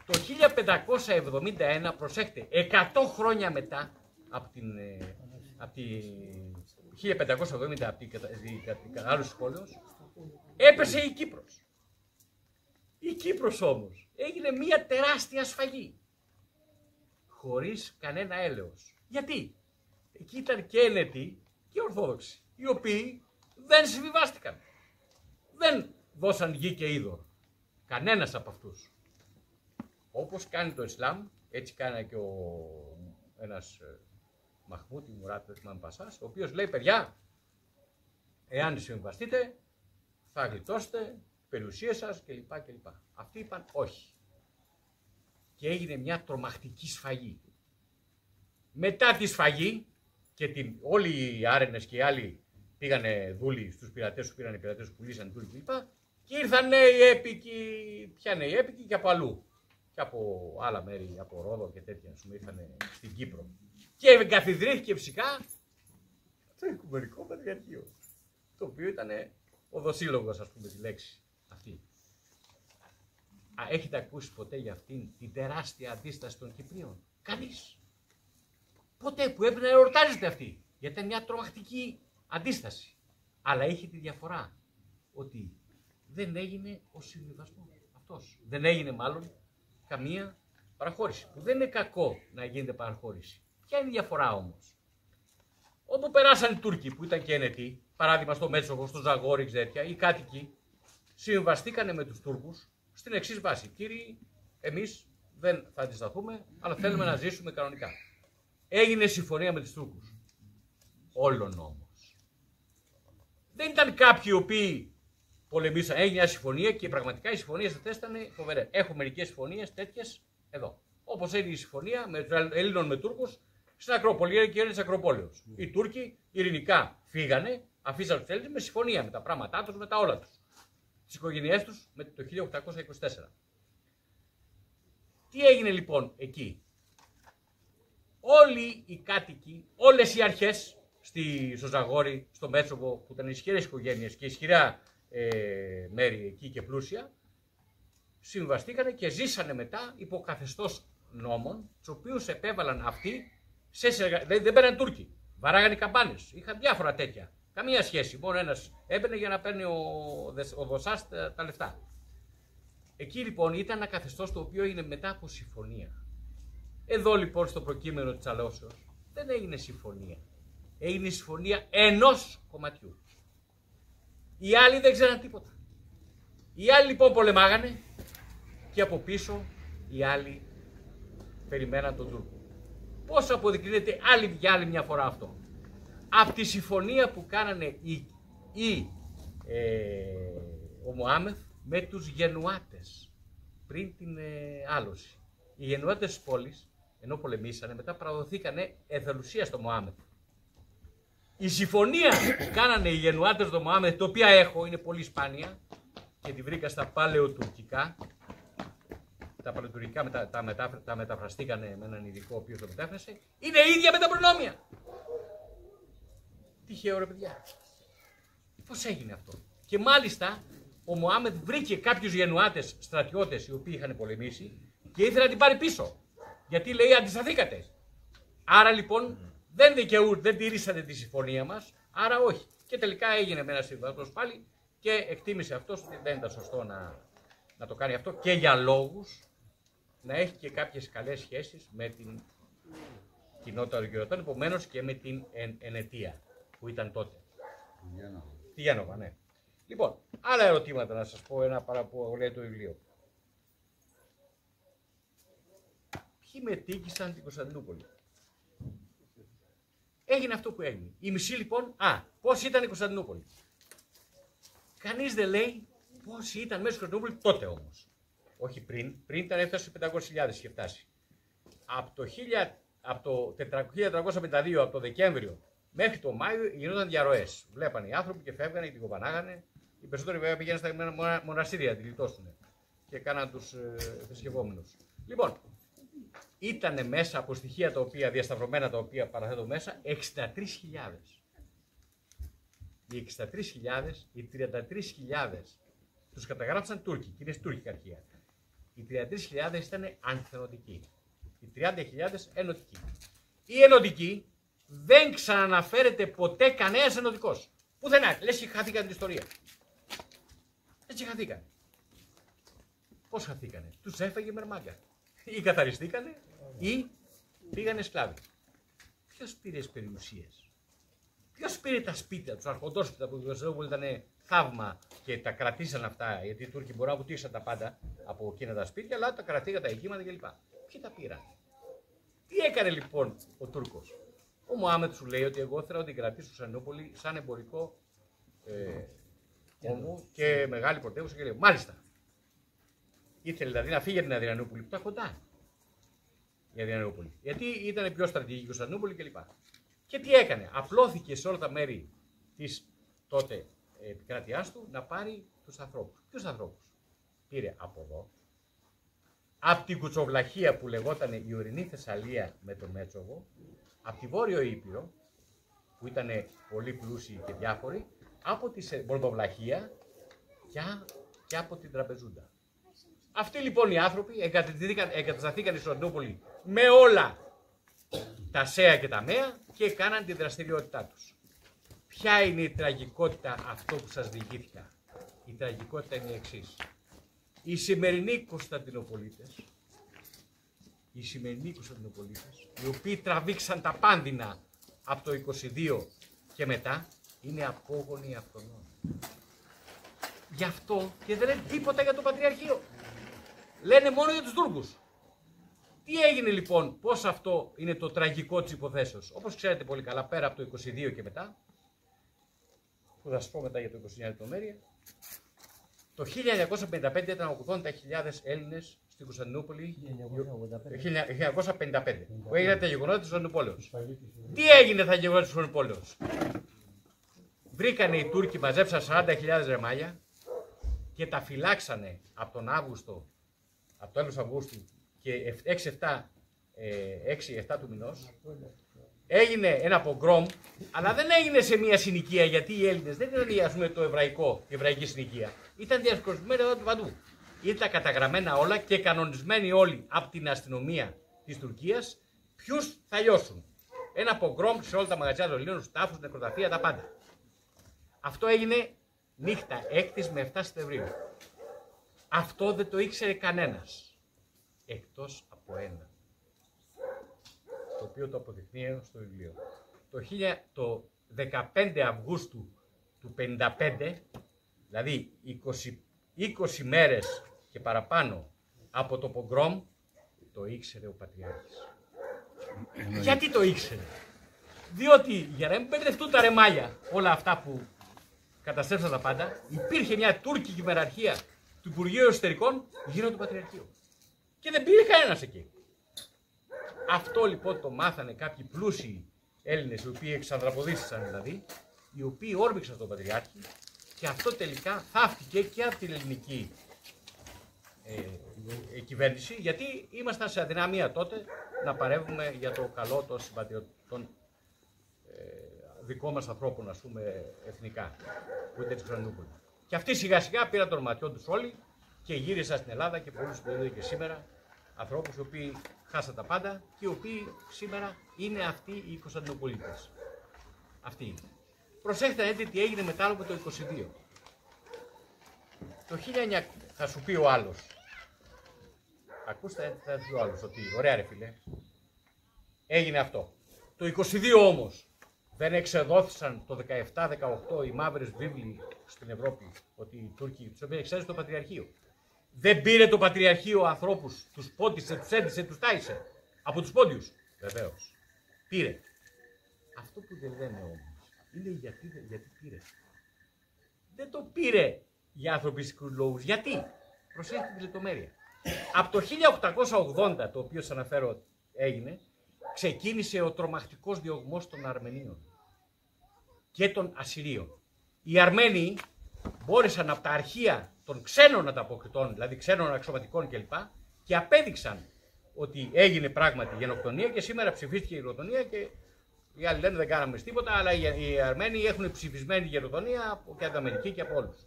το 1571, προσέχτε, 100 χρόνια μετά από την 1570, από την κατάρρευση της πόλεως, έπεσε η Κύπρος. Η Κύπρος όμως έγινε μια τεράστια σφαγή, χωρίς κανένα έλεος. Γιατί? Εκεί ήταν και Ενετοί και Ορθόδοξοι, οι οποίοι δεν συμβιβάστηκαν. Δεν δώσαν γη και είδωρ. Κανένας από αυτούς. Όπως κάνει το Ισλάμ, έτσι κάνει και ένας Μαχμούτη Μουράτ, δεν θυμάμαι Πασάς, ο οποίος λέει, παιδιά, εάν συμβαστείτε, θα γλιτώσετε περιουσία σας κλπ. Αυτοί είπαν όχι. Και έγινε μια τρομακτική σφαγή. Μετά τη σφαγή, και όλοι οι άρενες και οι άλλοι πήγανε δούλοι στους πειρατές, που πήραν οι πειρατές που πουλήσαν δούλοι κλπ. Και ήρθαν οι έπικοι, πιάνε οι έπικοι και από αλλού. και από άλλα μέρη, από Ρόδο και τέτοια, ας πούμε, ήρθαν στην Κύπρο. Και εγκαθιδρύθηκε φυσικά το Οικουμενικό Πατριαρχείο, το οποίο ήταν οδοσύλλογος, ας πούμε, τη λέξη αυτή. Έχετε ακούσει ποτέ για αυτήν την τεράστια αντίσταση των Κυπρίων? Κανείς. Ποτέ, που έπρεπε να εορτάζεται αυτή. Γιατί ήταν μια τρομακτική αντίσταση. Αλλά είχε τη διαφορά ότι δεν έγινε ο συμβιβασμός αυτός. Δεν έγινε μάλλον καμία παραχώρηση. Που δεν είναι κακό να γίνεται παραχώρηση. Ποια είναι η διαφορά όμως? Όπου περάσαν οι Τούρκοι που ήταν και ενετοί, παράδειγμα στο Μέτσοβο, στο Ζαγόρι, τέτοια, οι κάτοικοι συμβαστήκανε με τους Τούρκους στην εξής βάση. Κύριοι, εμείς δεν θα αντισταθούμε, αλλά θέλουμε να ζήσουμε κανονικά. Έγινε συμφωνία με τους Τούρκους. Όλων όμως. Δεν ήταν κάποιοι οι οποίοι πολεμήσαν. Έγινε μια συμφωνία και πραγματικά οι συμφωνίες αυτές ήταν φοβερές. Έχω μερικές συμφωνίες τέτοιες εδώ. Όπως έγινε η συμφωνία με τους Ελλήνων με Τούρκους στην Ακρόπολη, η κυβέρνηση της Ακροπόλεως. Οι Τούρκοι ειρηνικά φύγανε, αφήσαν τους Έλληνες με συμφωνία, με τα πράγματά τους, με τα όλα τους. Τις οικογένειές τους με το 1824. Τι έγινε λοιπόν εκεί? Όλοι οι κάτοικοι, όλες οι αρχές στο Ζαγόρι, στο Μέτσοβο, που ήταν ισχυρές οικογένειες και ισχυρά μέρη εκεί και πλούσια, συμβαστήκανε και ζήσανε μετά υπό καθεστώς νόμων, τους οποίους επέβαλαν αυτοί σε δηλαδή δεν παίρναν Τούρκοι, βαράγανε οι καμπάνες, είχαν διάφορα τέτοια. Καμία σχέση, μόνο ένας έμπαινε για να παίρνει ο δοσάς τα λεφτά. Εκεί λοιπόν ήταν ένα καθεστώς το οποίο έγινε μετά από συμφωνία. Εδώ λοιπόν στο προκείμενο της αλώσεως δεν έγινε συμφωνία. Έγινε συμφωνία ενός κομματιού. Οι άλλοι δεν ξέραν τίποτα. Οι άλλοι λοιπόν πολεμάγανε και από πίσω οι άλλοι περιμέναν τον Τούρκο. Πώς αποδεικνύεται για άλλη μια φορά αυτό? Από τη συμφωνία που κάνανε ο Μωάμεθ με τους Γενουάτες πριν την άλωση. Οι Γενουάτες της πόλης, ενώ πολεμήσανε, μετά παραδοθήκανε εθελουσία στο Μωάμεθ. Η συμφωνία που κάνανε οι Γενουάτες στο Μωάμεθ, το οποία έχω, είναι πολύ σπάνια και τη βρήκα στα παλαιοτουρκικά. Τα παλαιοτουρκικά τα μεταφραστήκανε με έναν ειδικό ο οποίος το μετάφρασε. Είναι ίδια με τα προνόμια. Τυχαίο ρε παιδιά. Πώς έγινε αυτό? Και μάλιστα ο Μωάμεθ βρήκε κάποιους Γενουάτες στρατιώτες οι οποίοι είχαν πολεμήσει και ήθελε να την πάρει πίσω. Γιατί λέει αντισταθήκατε. Άρα λοιπόν δεν τηρήσατε τη συμφωνία μας, άρα όχι. Και τελικά έγινε με ένα συμβασμό πάλι και εκτίμησε αυτός ότι δεν ήταν σωστό να το κάνει αυτό και για λόγους να έχει και κάποιες καλές σχέσεις με την κοινότητα των Γεωργιωτών, επομένως και με την Ενετία που ήταν τότε. Τη Γένοβα, ναι. Λοιπόν, άλλα ερωτήματα να σας πω, ένα που λέει το βιβλίο. Ποιοι μετήκησαν την Κωνσταντινούπολη? Έγινε αυτό που έγινε. Η μισή λοιπόν, πώς ήταν η Κωνσταντινούπολη? Κανείς δεν λέει πώς ήταν μέσα στην Κωνσταντινούπολη τότε όμως. Όχι πριν ήταν έφτασε σε 500.000 είχε φτάσει. Από το 1452, από το Δεκέμβριο μέχρι το Μάιο γινόταν διαρροές. Βλέπανε οι άνθρωποι και φεύγανε και την κοπανάγανε. Οι περισσότεροι βέβαια πήγαιναν στα μοναστήρια, τη γλιτώσουνε και κάναν τους θρησκευόμενους. Λοιπόν, ήταν μέσα από στοιχεία τα οποία, διασταυρωμένα τα οποία παραθέτω μέσα, 63.000. Οι 63.000, οι 33.000 τους καταγράψαν Τούρκοι, και είναι τουρκικά αρχεία. Οι 33.000 ήταν ανθενωτικοί. Οι 30.000 ενωτικοί. Οι ενωτικοί δεν ξαναναφέρεται ποτέ κανένας ενωτικός. Πουθενά, λες και χαθήκαν την ιστορία. Έτσι χαθήκανε. Πώς χαθήκανε? Τους έφαγε μερμάγκα. Ή καθαριστήκανε ή πήγανε σκλάβοι. Ποιος πήρε τις περιουσίες? Ποιος πήρε τα σπίτια, τους αρχοντόσπιτα που ήταν θαύμα και τα κρατήσαν αυτά? Γιατί οι Τούρκοι μπορεί να βουτήσαν τα πάντα από εκείνα τα σπίτια, αλλά τα κρατήκαν τα οικήματα κλπ. Ποιοι τα πήραν? Τι έκανε λοιπόν ο Τούρκος? Ο Μωάμεθ σου λέει ότι εγώ θέλω να την κρατήσω στην Κωνσταντινούπολη σαν εμπορικό όμο και μεγάλη πρωτεύουσα και λέει μάλιστα. Ήθελε δηλαδή να φύγει από την Αδριανούπολη που ήταν κοντά. Η Αδριανούπολη. Γιατί ήταν πιο στρατηγική η Κωνσταντινούπολη κλπ. Και τι έκανε? Απλώθηκε σε όλα τα μέρη της τότε επικράτειάς του να πάρει τους ανθρώπους. Ποιους ανθρώπους? Πήρε από εδώ, από την κουτσοβλαχία που λεγόταν η ορεινή Θεσσαλία με τον Μέτσοβο, από τη Βόρειο Ήπειρο, που ήταν πολύ πλούσιοι και διάφοροι, από τη Μπορδοβλαχία και από την Τραπεζούντα. Αυτοί λοιπόν οι άνθρωποι εγκατασταθήκαν στη Κωνσταντινούπολη με όλα τα ΣΕΑ και τα ΜΕΑ και κάναν τη δραστηριότητά τους. Ποια είναι η τραγικότητα αυτό που σας διηγήθηκα? Η τραγικότητα είναι η εξής. Οι σημερινοί Κωνσταντινοπολίτες, οι οποίοι τραβήξαν τα πάνδυνα από το 22 και μετά, είναι απόγονοι αυτονών. Γι' αυτό και δεν λένε τίποτα για το Πατριαρχείο. Λένε μόνο για τους Τούρκους. Τι έγινε λοιπόν, πώς αυτό είναι το τραγικό της υποθέσεως? Όπως ξέρετε πολύ καλά, πέρα από το 22 και μετά, που θα σας πω μετά για το 29 λεπτομέρεια, το 1955 ήταν 80.000 Έλληνες στην Κωνσταντινούπολη. 1955, που έγιναν τα γεγονότα της Κωνσταντινούπολεως. Τι έγινε τα γεγονότα της Κωνσταντινούπολεως? Βρήκανε οι Τούρκοι, μαζέψαν 40.000 ρεμάλια και τα φυλάξανε από τον Αύγουστο, από το τέλος Αυγούστου και 6-7 του μηνός. Έγινε ένα πογκρόμ, αλλά δεν έγινε σε μια συνοικία, γιατί οι Έλληνες δεν ήταν, ας πούμε, το εβραϊκό, η εβραϊκή συνοικία. Ήταν διασκοσμένα εδώ παντού. Ήταν καταγραμμένα όλα και κανονισμένοι όλοι από την αστυνομία της Τουρκίας ποιους θα λιώσουν. Ένα πογκρόμ σε όλα τα μαγαζιά των Ελλήνων, στους τάφους, νεκροταφεία, τα πάντα. Αυτό έγινε νύχτα 6 με 7 Σεπτεμβρίου. Αυτό δεν το ήξερε κανένας, εκτός από ένα, το οποίο το αποδεικνύει στο βιβλίο. Το 15 Αυγούστου του 55, δηλαδή 20 μέρες και παραπάνω από το πογκρόμ, το ήξερε ο Πατριάρχης. Γιατί το ήξερε? Διότι για να μην μπερδευτούν τα ρεμάλια, όλα αυτά που καταστρέψαν τα πάντα, υπήρχε μια τουρκική μεραρχία του Υπουργείου Εσωτερικών γύρω του Πατριαρχείου. Και δεν πήγε κανένας εκεί. Αυτό λοιπόν το μάθανε κάποιοι πλούσιοι Έλληνες, οι οποίοι εξανδραποδίστησαν δηλαδή, οι οποίοι όρμηξαν τον Πατριάρχη, και αυτό τελικά θαύτηκε και από την ελληνική κυβέρνηση, γιατί ήμασταν σε αδυναμία τότε να παρεύουμε για το καλό των συμπατριωτών δικών μας ανθρώπων, ας πούμε, εθνικά, που ήταν της Κωνσταντινούπολης. Και αυτοί σιγά σιγά πήραν τον ματιό τους όλοι και γύρισαν στην Ελλάδα, και πολλούς συμπαιδεύονται και σήμερα, ανθρώπους οι οποίοι χάσαν τα πάντα και οι οποίοι σήμερα είναι αυτοί οι Κωνσταντινοπολίτες. Αυτοί είναι. Προσέχετε να δείτε τι έγινε μετά από το 22. Το 1900 θα σου πει ο άλλος. Ακούστε, θα πει ο άλλος ότι ωραία ρε φίλε, έγινε αυτό. Το 22 όμως δεν εξεδόθησαν το 17-18 οι μαύρες βίβλοι στην Ευρώπη, ότι οι Τούρκοι τους οποίους εξέδωσε το Πατριαρχείο. Δεν πήρε το Πατριαρχείο ανθρώπους, τους πόντισε, τους έντισε, τους τάισε από τους πόντιους? Βεβαίως. Πήρε. Αυτό που δεν λένε όμως είναι γιατί πήρε. Δεν το πήρε για ανθρωπιστικούς λόγους. Γιατί? Προσέχετε τη λεπτομέρεια. Από το 1880, το οποίο σας αναφέρω έγινε, ξεκίνησε ο τρομακτικός διωγμός των Αρμενίων και των Ασσυρίων. Οι Αρμένοι μπόρεσαν από τα αρχεία των ξένων ανταποκριτών, δηλαδή ξένων αξιωματικών κλπ, και απέδειξαν ότι έγινε πράγματι γενοκτονία, και σήμερα ψηφίστηκε η γενοκτονία και οι άλλοι λένε δεν κάναμε τίποτα, αλλά οι Αρμένοι έχουν ψηφισμένη γενοκτονία και από την Αμερική και από όλους.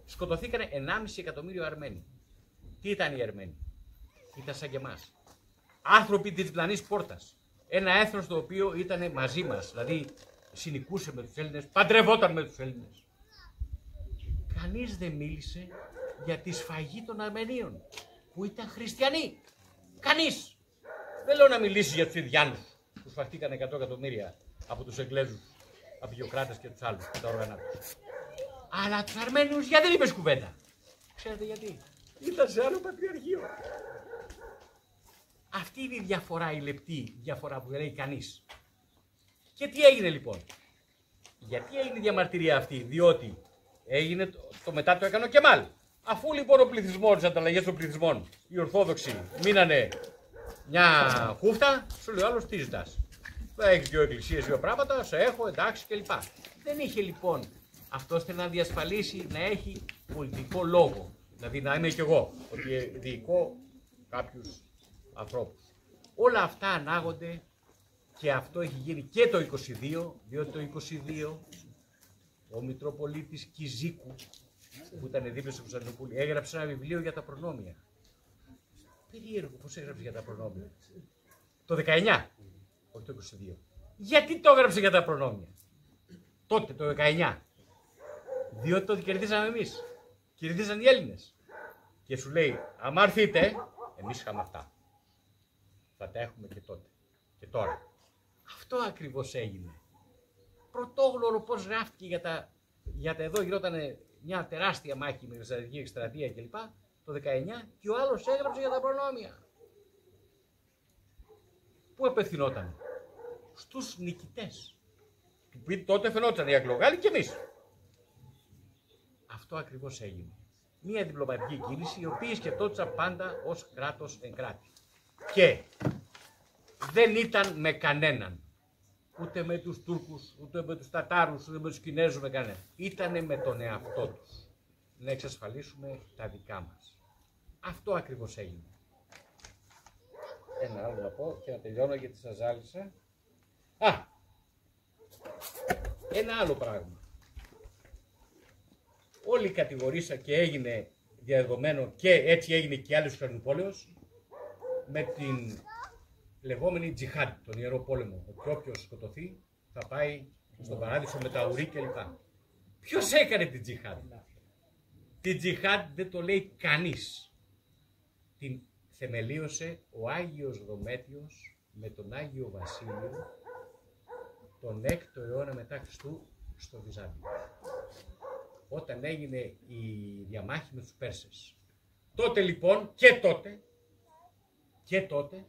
Σκοτωθήκανε 1,5 εκατομμύριο Αρμένοι. Τι ήταν οι Αρμένοι? Ήταν σαν και εμάς. Άνθρωποι της διπλανής πόρτας. Ένα έθνος το οποίο ήταν μαζί μας, δηλαδή συνοικούσε με τους Έλληνες, παντρευόταν με τους Έλληνες. Κανείς δεν μίλησε για τη σφαγή των Αρμενίων, που ήταν χριστιανοί. Κανείς. Δεν λέω να μιλήσει για τους Ιδιάνους, που σφαχτήκαν 100 εκατομμύρια από τους Εγγλέζους, απεικιοκράτες και τους άλλους και τα όργανα τους. Αλλά τους Αρμένιους γιατί δεν είπες κουβέντα? Ξέρετε γιατί? Ήταν σε άλλο πατριαρχείο. Αυτή είναι η διαφορά, η λεπτή διαφορά που δεν λέει κανείς. Και τι έγινε λοιπόν? Γιατί έγινε η διαμαρτυρία αυτή? Διότι έγινε το μετά το έκανε ο Κεμάλ. Αφού λοιπόν ο πληθυσμός, τις ανταλλαγές των πληθυσμών, οι Ορθόδοξοι μείνανε μια χούφτα, σου λέει ο άλλος τι ζητάς? Θα έχεις δύο εκκλησίες, δύο πράγματα, σε έχω, εντάξει κλπ. Δεν είχε λοιπόν αυτός θέλει να διασφαλίσει να έχει πολιτικό λόγο. Δηλαδή να είμαι κι εγώ, ότι διοικώ κάποιους ανθρώπους. Όλα αυτά ανάγονται και αυτό έχει γίνει και το 22, διότι το 22 ο Μητροπολίτης Κιζίκου, που ήταν δίπλα στο Κωνσταντινούπολη, έγραψε ένα βιβλίο για τα προνόμια. Περίεργο πώς έγραψε για τα προνόμια. Το 19, όχι το 22. Γιατί το έγραψε για τα προνόμια τότε, το 19? Διότι το κερδίσαμε εμείς. Κερδίσαν οι Έλληνες. Και σου λέει, άμα έρθείτε, εμείς είχαμε αυτά. Θα τα έχουμε και τότε. Και τώρα. Αυτό ακριβώς έγινε. Πρωτόγνωρο πώς γράφτηκε για τα εδώ, γινόταν μια τεράστια μάχη με τη στρατηγική εκστρατεία κλπ. Το 19 και ο άλλος έγραψε για τα προνόμια. Πού απευθυνόταν? Στους νικητές. Που τότε φαινόταν οι Αγγλογάλοι και εμείς. Αυτό ακριβώς έγινε. Μια διπλωματική κίνηση η οποία σκεφτόταν πάντα ως κράτος εν κράτη. Και δεν ήταν με κανέναν. Ούτε με τους Τούρκους, ούτε με τους Τατάρους, ούτε με τους Κινέζους, με κανέναν. Ήτανε με τον εαυτό τους. Να εξασφαλίσουμε τα δικά μας. Αυτό ακριβώς έγινε. Ένα άλλο να πω και να τελειώνω γιατί σας ζάλισα. Ένα άλλο πράγμα. Όλοι κατηγορήσαν και έγινε διαδεδομένο και έτσι έγινε και άλλος του Κωνσταντινούπολεως με την λεγόμενη τζιχάντ, τον Ιερό Πόλεμο. Ότι όποιος σκοτωθεί θα πάει στον Παράδεισο με τα ουρί κλπ. Ποιος έκανε την τζιχάντ? Την τζιχάντ δεν το λέει κανείς. Την θεμελίωσε ο Άγιος Δομέτιος με τον Άγιο Βασίλειο τον 6ο αιώνα μετά Χριστού στο Βυζάντιο. Όταν έγινε η διαμάχη με τους Πέρσες. Τότε λοιπόν και τότε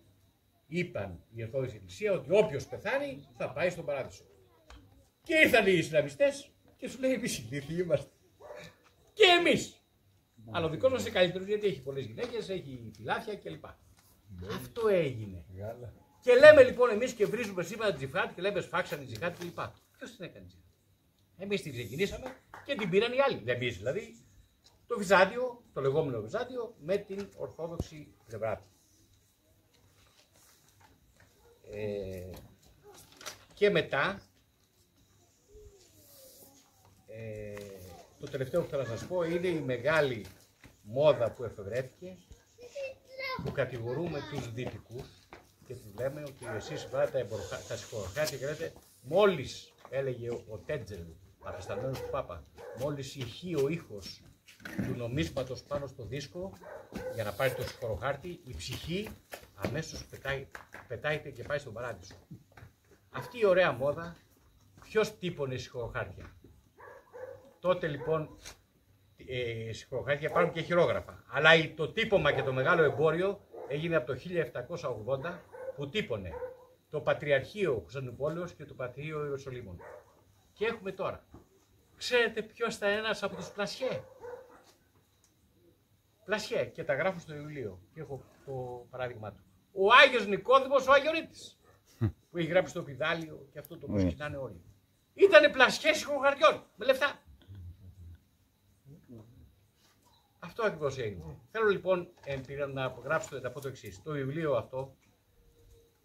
είπαν η Ορθόδοξη Εκκλησία ότι όποιος πεθάνει θα πάει στον Παράδεισο. Και ήρθαν οι Ισλαμιστές και σου λέει εμείς ηλίθιοι είμαστε. Και εμείς. Αλλά ο δικός μας είναι καλύτερος γιατί έχει πολλές γυναίκες, έχει φυλάθια κλπ. Αυτό έγινε. Και λέμε λοιπόν εμείς και βρίζουμε σήμερα την τζιχάντ και λέμε σφάξαν η τζιχάντ κλπ. Ποιος την έκανε τζιχάντ? Εμείς την ξεκινήσαμε και την πήραν οι άλλοι. Εμείς δηλαδή το Βυζάντιο, το λεγόμενο Βυζάντιο με την Ορθόδοξη πλευρά του. Και μετά το τελευταίο που θέλω να σας πω είναι η μεγάλη μόδα που εφευρέθηκε, που κατηγορούμε τους δυτικούς και τους λέμε ότι εσείς βάλετε τα συγχωροχάρτια και λέτε μόλις, έλεγε ο Τέτζελ, απεσταλμένος του Πάπα, μόλις ηχεί ο ήχος του νομίσματος πάνω στο δίσκο για να πάρει το συγχωροχάρτη, η ψυχή αμέσως πετάγεται και πάει στον Παράδεισο. Αυτή η ωραία μόδα, ποιος τύπωνε συγχωροχάρτια? Τότε λοιπόν συγχωροχάρτια υπάρχουν και χειρόγραφα. Αλλά το τύπομα και το μεγάλο εμπόριο έγινε από το 1780 που τύπωνε το Πατριαρχείο Κωνσταντινούπολεως και το Πατριαρχείο Ιεροσολύμων. Και έχουμε τώρα. Ξέρετε ποιος ήταν ένας από τους Πλασιέ? Πλασιέ, και τα γράφω στο βιβλίο και έχω το παράδειγμα του. Ο Άγιος Νικόδημος ο Αγιορείτης που έχει γράψει το Πιδάλιο και αυτό το πώς κοινάνε όλοι. Ήτανε Πλασιέ συγχωροχαρτιών με λεφτά. Αυτό ακριβώς έγινε. Θέλω λοιπόν να απογράψω να πω το εξής. Το βιβλίο αυτό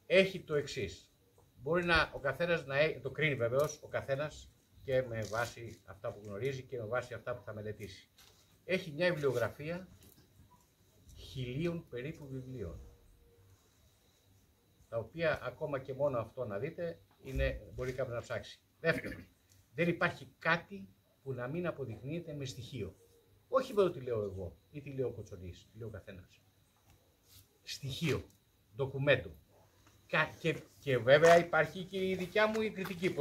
έχει το εξής. Μπορεί ο καθένας να το κρίνει βεβαίως ο καθένας και με βάση αυτά που γνωρίζει και με βάση αυτά που θα μελετήσει. Έχει μια βιβλιογραφία 1000 περίπου βιβλίων. Τα οποία ακόμα και μόνο αυτό να δείτε μπορεί κάποιος να ψάξει. Δεύτερον, δεν υπάρχει κάτι που να μην αποδεικνύεται με στοιχείο. Όχι με το τι λέω εγώ ή τι λέω ο Κοτσονής, τι λέω ο καθένας. Στοιχείο, ντοκουμέντο. Και βέβαια υπάρχει και η δικιά μου η κριτική,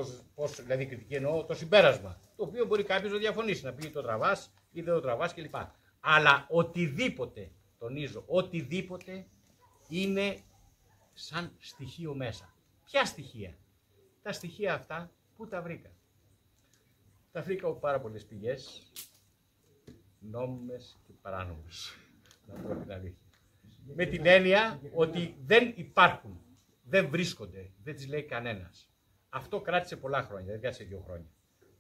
δηλαδή η κριτική εννοώ το συμπέρασμα, το οποίο μπορεί κάποιος να διαφωνήσει, να πει το τραβάς ή δεν το τραβάς κλπ. Αλλά οτιδήποτε, τονίζω, οτιδήποτε είναι σαν στοιχείο μέσα. Ποια στοιχεία? Τα στοιχεία αυτά που τα βρήκα? Τα βρήκα από πάρα πολλές πηγές, νόμιμες και παράνομες, να πω την αλήθεια. Με την έννοια ότι δεν υπάρχουν, δεν βρίσκονται, δεν τις λέει κανένας. Αυτό κράτησε πολλά χρόνια, δεν κράτησε 2 χρόνια.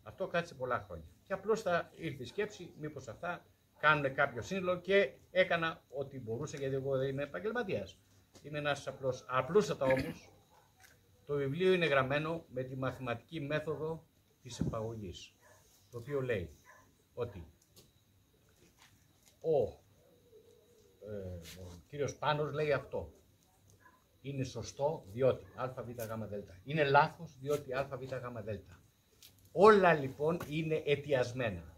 Αυτό κράτησε πολλά χρόνια. Και απλώς θα ήρθε η σκέψη, μήπως αυτά κάνουν κάποιο σύνολο και έκανα ό,τι μπορούσα, γιατί εγώ δεν είμαι επαγγελματίας. Είμαι ένας απλός. Απλούστατα όμως, το βιβλίο είναι γραμμένο με τη μαθηματική μέθοδο της επαγωγής, το οποίο λέει ότι ο κύριος Πάνος λέει αυτό. Είναι σωστό διότι ΑΒΓΔ. Είναι λάθος διότι ΑΒΓΔ. Όλα λοιπόν είναι αιτιασμένα.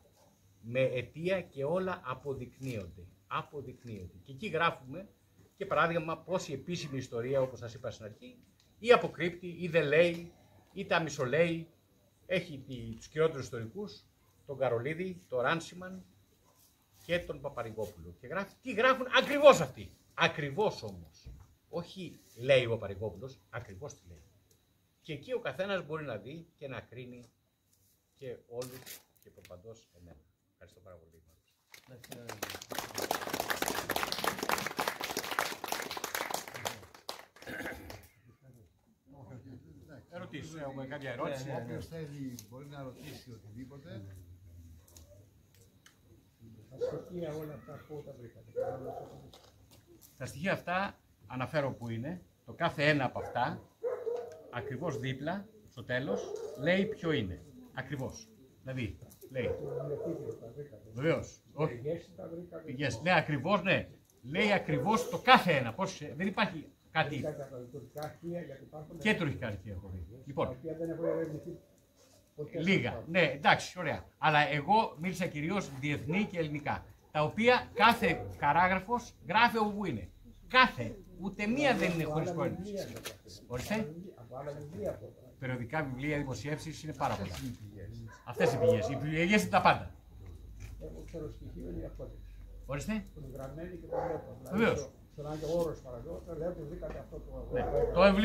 Με αιτία και όλα αποδεικνύονται. Και εκεί γράφουμε και παράδειγμα πώς η επίσημη ιστορία, όπως σας είπα στην αρχή, ή αποκρύπτει ή δεν λέει ή τα μισολέει. Έχει τους κυριότερους ιστορικούς, τον Καρολίδη, τον Ράνσιμαν και τον Παπαρηγόπουλο. Και γράφει τι γράφουν ακριβώς αυτοί. Ακριβώς όμως. Όχι λέει ο Παπαρηγόπουλος, ακριβώς τι λέει. Και εκεί ο καθένας μπορεί να δει και να κρίνει και όλους και προπαντός εμένα. Ευχαριστώ πάρα πολύ. Ερωτήσεις, έχουμε κάποια ερώτηση? Όποιος θέλει μπορεί να ρωτήσει οτιδήποτε. Τα στοιχεία αυτά αναφέρω που είναι. Το κάθε ένα από αυτά, ακριβώς δίπλα, στο τέλος, λέει ποιο είναι. Ακριβώς. Δηλαδή, λέει. Βεβαίως. Όχι. Πηγές. Ναι, ακριβώς, ναι. Λέει ακριβώς το κάθε ένα. Πώς, δεν υπάρχει κάτι. Και τουρκικά αρχεία έχω δει. Λοιπόν. Λίγα. Ναι, εντάξει, ωραία. Αλλά εγώ μίλησα κυρίως διεθνή και ελληνικά. Τα οποία κάθε παράγραφος γράφει όπου είναι. Κάθε. Ούτε μία δεν είναι χωρίς προέλευση. Ορίστε. Περιοδικά, βιβλία, δημοσιεύσεις είναι πάρα πολλά. Αυτές οι πηγές. Οι πηγές είναι τα πάντα. Ορίστε. Βεβαίως.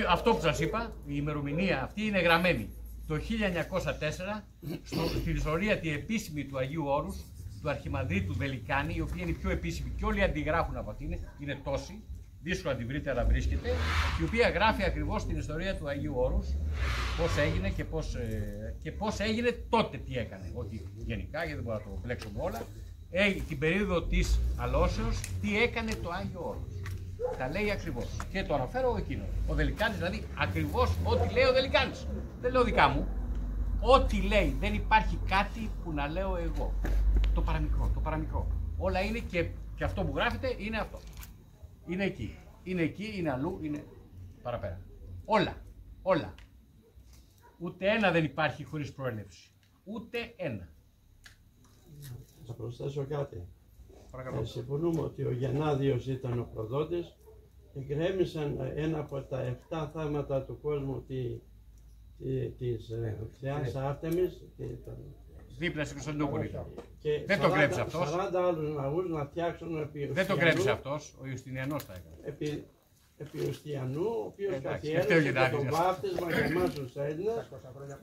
Αυτό που σας είπα, η ημερομηνία αυτή είναι γραμμένη το 1904 στην ιστορία τη επίσημη του Αγίου Όρους, του Αρχιμανδρίτου Βελικάνη, η οποία είναι η πιο επίσημη και όλοι αντιγράφουν από αυτήν, είναι τόση. Δύσκολα να τη βρείτε, αλλά βρίσκεται, η οποία γράφει ακριβώς την ιστορία του Αγίου Όρους, πώς έγινε και πώς έγινε τότε τι έκανε. Όχι γενικά, γιατί δεν μπορώ να το μπλέξουμε όλα. Την περίοδο της αλώσεως, τι έκανε το Άγιο Όρος. Τα λέει ακριβώς. Και το αναφέρω εκείνο. Ο Δελικάνης, δηλαδή, ακριβώς ό,τι λέει ο Δελικάνης. Δεν λέω δικά μου. Ό,τι λέει, δεν υπάρχει κάτι που να λέω εγώ. Το παραμικρό. Όλα είναι και αυτό που γράφεται είναι αυτό. Είναι εκεί. Είναι εκεί, είναι αλλού, είναι παραπέρα. Όλα. Ούτε ένα δεν υπάρχει χωρίς προέλευση. Ούτε ένα. Θα προσθέσω κάτι. Παρακαλώ. Συμφωνούμε ότι ο Γεννάδιος ήταν ο προδότης. Εγκρέμισαν ένα από τα 7 θάματα του κόσμου της θεάς Άρτεμις. Δίπλα στην Κωνσταντινούπολη. Δεν 40, το κρέμψε αυτός. 40 άλλους ναούς να φτιάξουν Δεν το κρέμψε αυτός. Ο Ιουστινιανός τα έκανε. Επί Ιουστιανού, ο οποίος Εντάξει, καθιέρωσε και το βάφτισμα για εμάς τους Έλληνες.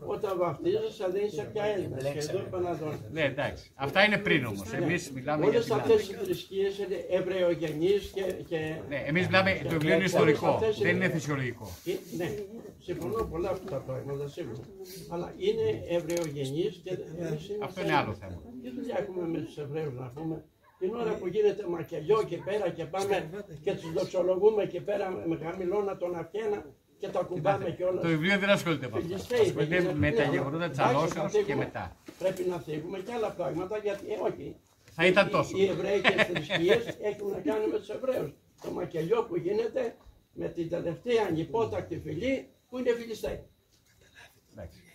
Όταν βαφτίζεσαι δεν είσαι πια Έλληνας. Και εδώ επαναδώνεται. Ναι, εντάξει. Αυτά είναι πριν όμως. Εμείς μιλάμε για Όλες την αυτές οι θρησκείες είναι εβραιογενείς και... Ναι, εμείς μιλάμε, το βιβλίο είναι ιστορικό, δεν είναι φυσιολογικό. Ναι, συμφωνώ πολλά αυτά τα πράγματα σίγουρα. Αλλά είναι εβραιογενείς και εμείς είμαστε... Αυτό είναι άλλο θέμα. Τι δουλειά έχουμε με τους Εβραίους να πούμε. Την ώρα που γίνεται μακελιό και πέρα και πάμε και τους δοξολογούμε και πέρα με χαμηλώνα τον Αφιένα και τα κουμπάμε κιόλας. Το βιβλίο δεν ασχολείται με αυτό. Ασχολείται με τα γεγονότα της αλώσεως και μετά. Πρέπει να θίγουμε και άλλα πράγματα γιατί όχι. Θα ήταν τόσο. Οι Εβραϊκές θρησκείες έχουν να κάνουν με τους Εβραίους. Το μακελιό που γίνεται με την τελευταία ανυπότακτη φυλή που είναι Φιλιστέοι.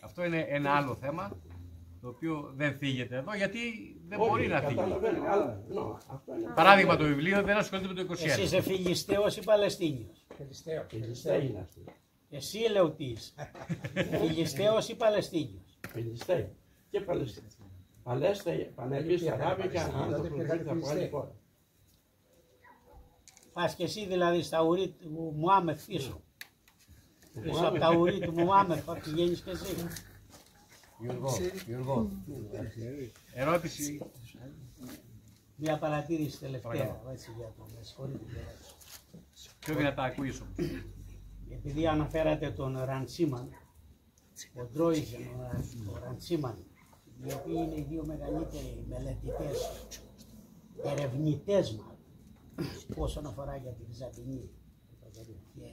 Αυτό είναι ένα άλλο θέμα, το οποίο δεν θίγεται εδώ, γιατί δεν μπορεί να θίγει. Παράδειγμα, το βιβλίο δεν ασχολείται με το 21. Εσύ είσαι Φιλιστέος ή Παλαιστίνιος? Φιλιστέοι είναι αυτοί. Εσύ Ελεουτής. Φιλιστέος ή Παλαιστίνιος? Φιλιστέοι και Παλαιστίνοι. Πανελής, Αράβικα, άνθρωποι από άλλη χώρα. Πας και εσύ δηλαδή στα ουρί του Μουάμεθ πίσω. Πίσω από τα ουρί του Μουάμεθ θα πηγαίνεις και εσύ. Γιώργο. Ερώτηση. Μια παρατήρηση τελευταία, έτσι για το με συγχωρείτε. Πιο δυνατά ακούγεις όμως. Επειδή αναφέρατε τον Ραντσίμαν, ο Ντρόιζεν, ο Ραντσίμαν, οι οποίοι είναι οι δύο μεγαλύτεροι μελετητές ερευνητές μάλλον, όσον αφορά για τη Βυζαντινή και